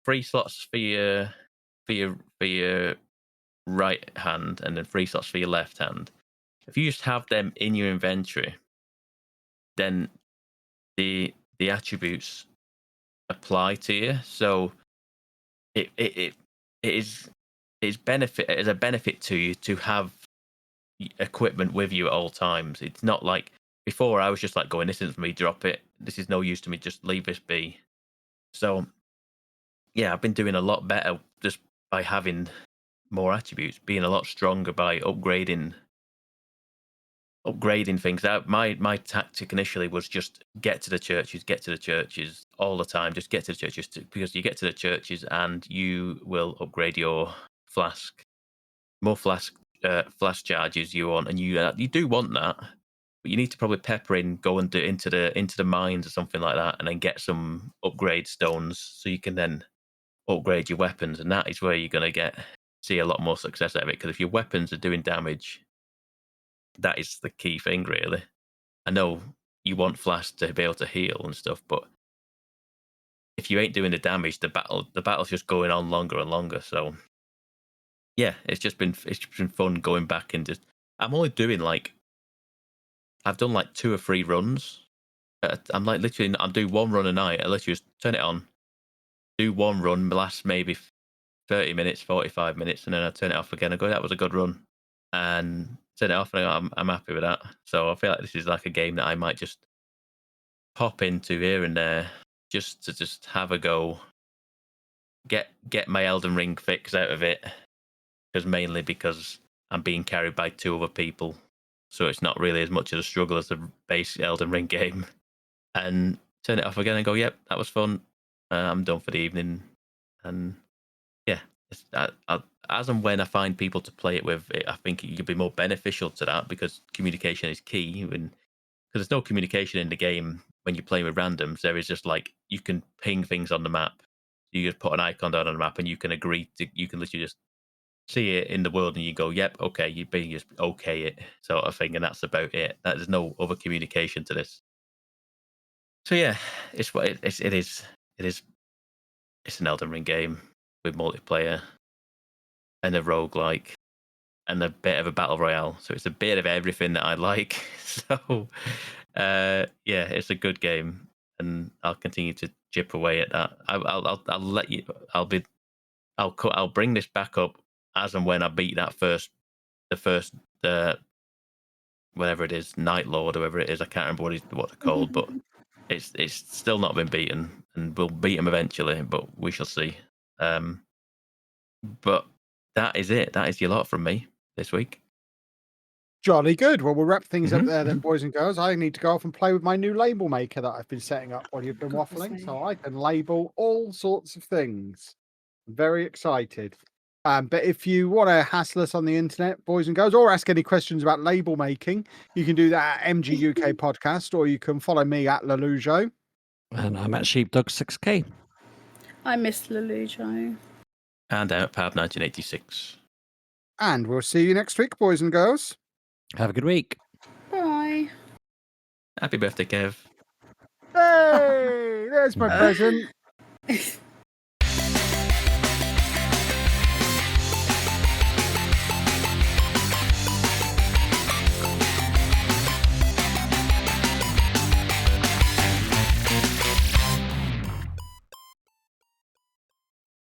3 slots for your right hand and then 3 slots for your left hand. If you just have them in your inventory, then the attributes apply to you. So it is a benefit to you to have equipment with you at all times. It's not like before I was just like going, this isn't for me, drop it. This is no use to me, just leave this be. So yeah, I've been doing a lot better just by having more attributes, being a lot stronger by upgrading things out. My tactic initially was just get to the churches all the time. Just get to the churches because you get to the churches and you will upgrade your flask, more flask charges you want, and you do want that, but you need to probably pepper in, go and do into the mines or something like that, and then get some upgrade stones so you can then upgrade your weapons, and that is where you're going to see a lot more success out of it. Because if your weapons are doing damage, that is the key thing, really. I know you want flask to be able to heal and stuff, but if you ain't doing the damage, the battle's just going on longer and longer. So yeah, it's just been fun going back and just. I'm only doing like. I've done like 2 or 3 runs. I'm like literally. I'm doing 1 run a night. I literally just turn it on, do 1 run, last maybe 30 minutes, 45 minutes, and then I turn it off again. I go, that was a good run, and turn it off, and I go, I'm happy with that. So I feel like this is like a game that I might just pop into here and there, just to have a go, get my Elden Ring fix out of it, mainly because I'm being carried by 2 other people, so it's not really as much of a struggle as the base Elden Ring game. And turn it off again and go, yep, that was fun. I'm done for the evening, and yeah, it's, as and when I find people to play it with, I think it could be more beneficial to that because communication is key. Because there's no communication in the game when you're playing with randoms. There is just like you can ping things on the map. You just put an icon down on the map, and you can you can literally just see it in the world, and you go, "Yep, okay." You just okay it sort of thing, and that's about it. There's no other communication to this. So yeah, it's what it is. It is. It's an Elden Ring game with multiplayer and a roguelike and a bit of a battle royale. So it's a bit of everything that I like. So yeah, it's a good game, and I'll continue to chip away at that. I'll let you. I'll bring this back up as and when I beat the first whatever it is, Night Lord, or whatever it is. I can't remember what they're called, but it's still not been beaten, and we'll beat him eventually, but we shall see. But that is it. That is your lot from me this week. Jolly good. Well, we'll wrap things up there then, boys and girls. I need to go off and play with my new label maker that I've been setting up while you've been waffling, so I can label all sorts of things. I'm very excited. But if you want to hassle us on the internet, boys and girls, or ask any questions about label making, you can do that at Mgukpodcast, or you can follow me at Lelujo. And I'm at Sheepdog 6K. I miss Lelujo. And out Pab 1986. And we'll see you next week, boys and girls. Have a good week. Bye. Happy birthday, Kev. Hey, there's my present.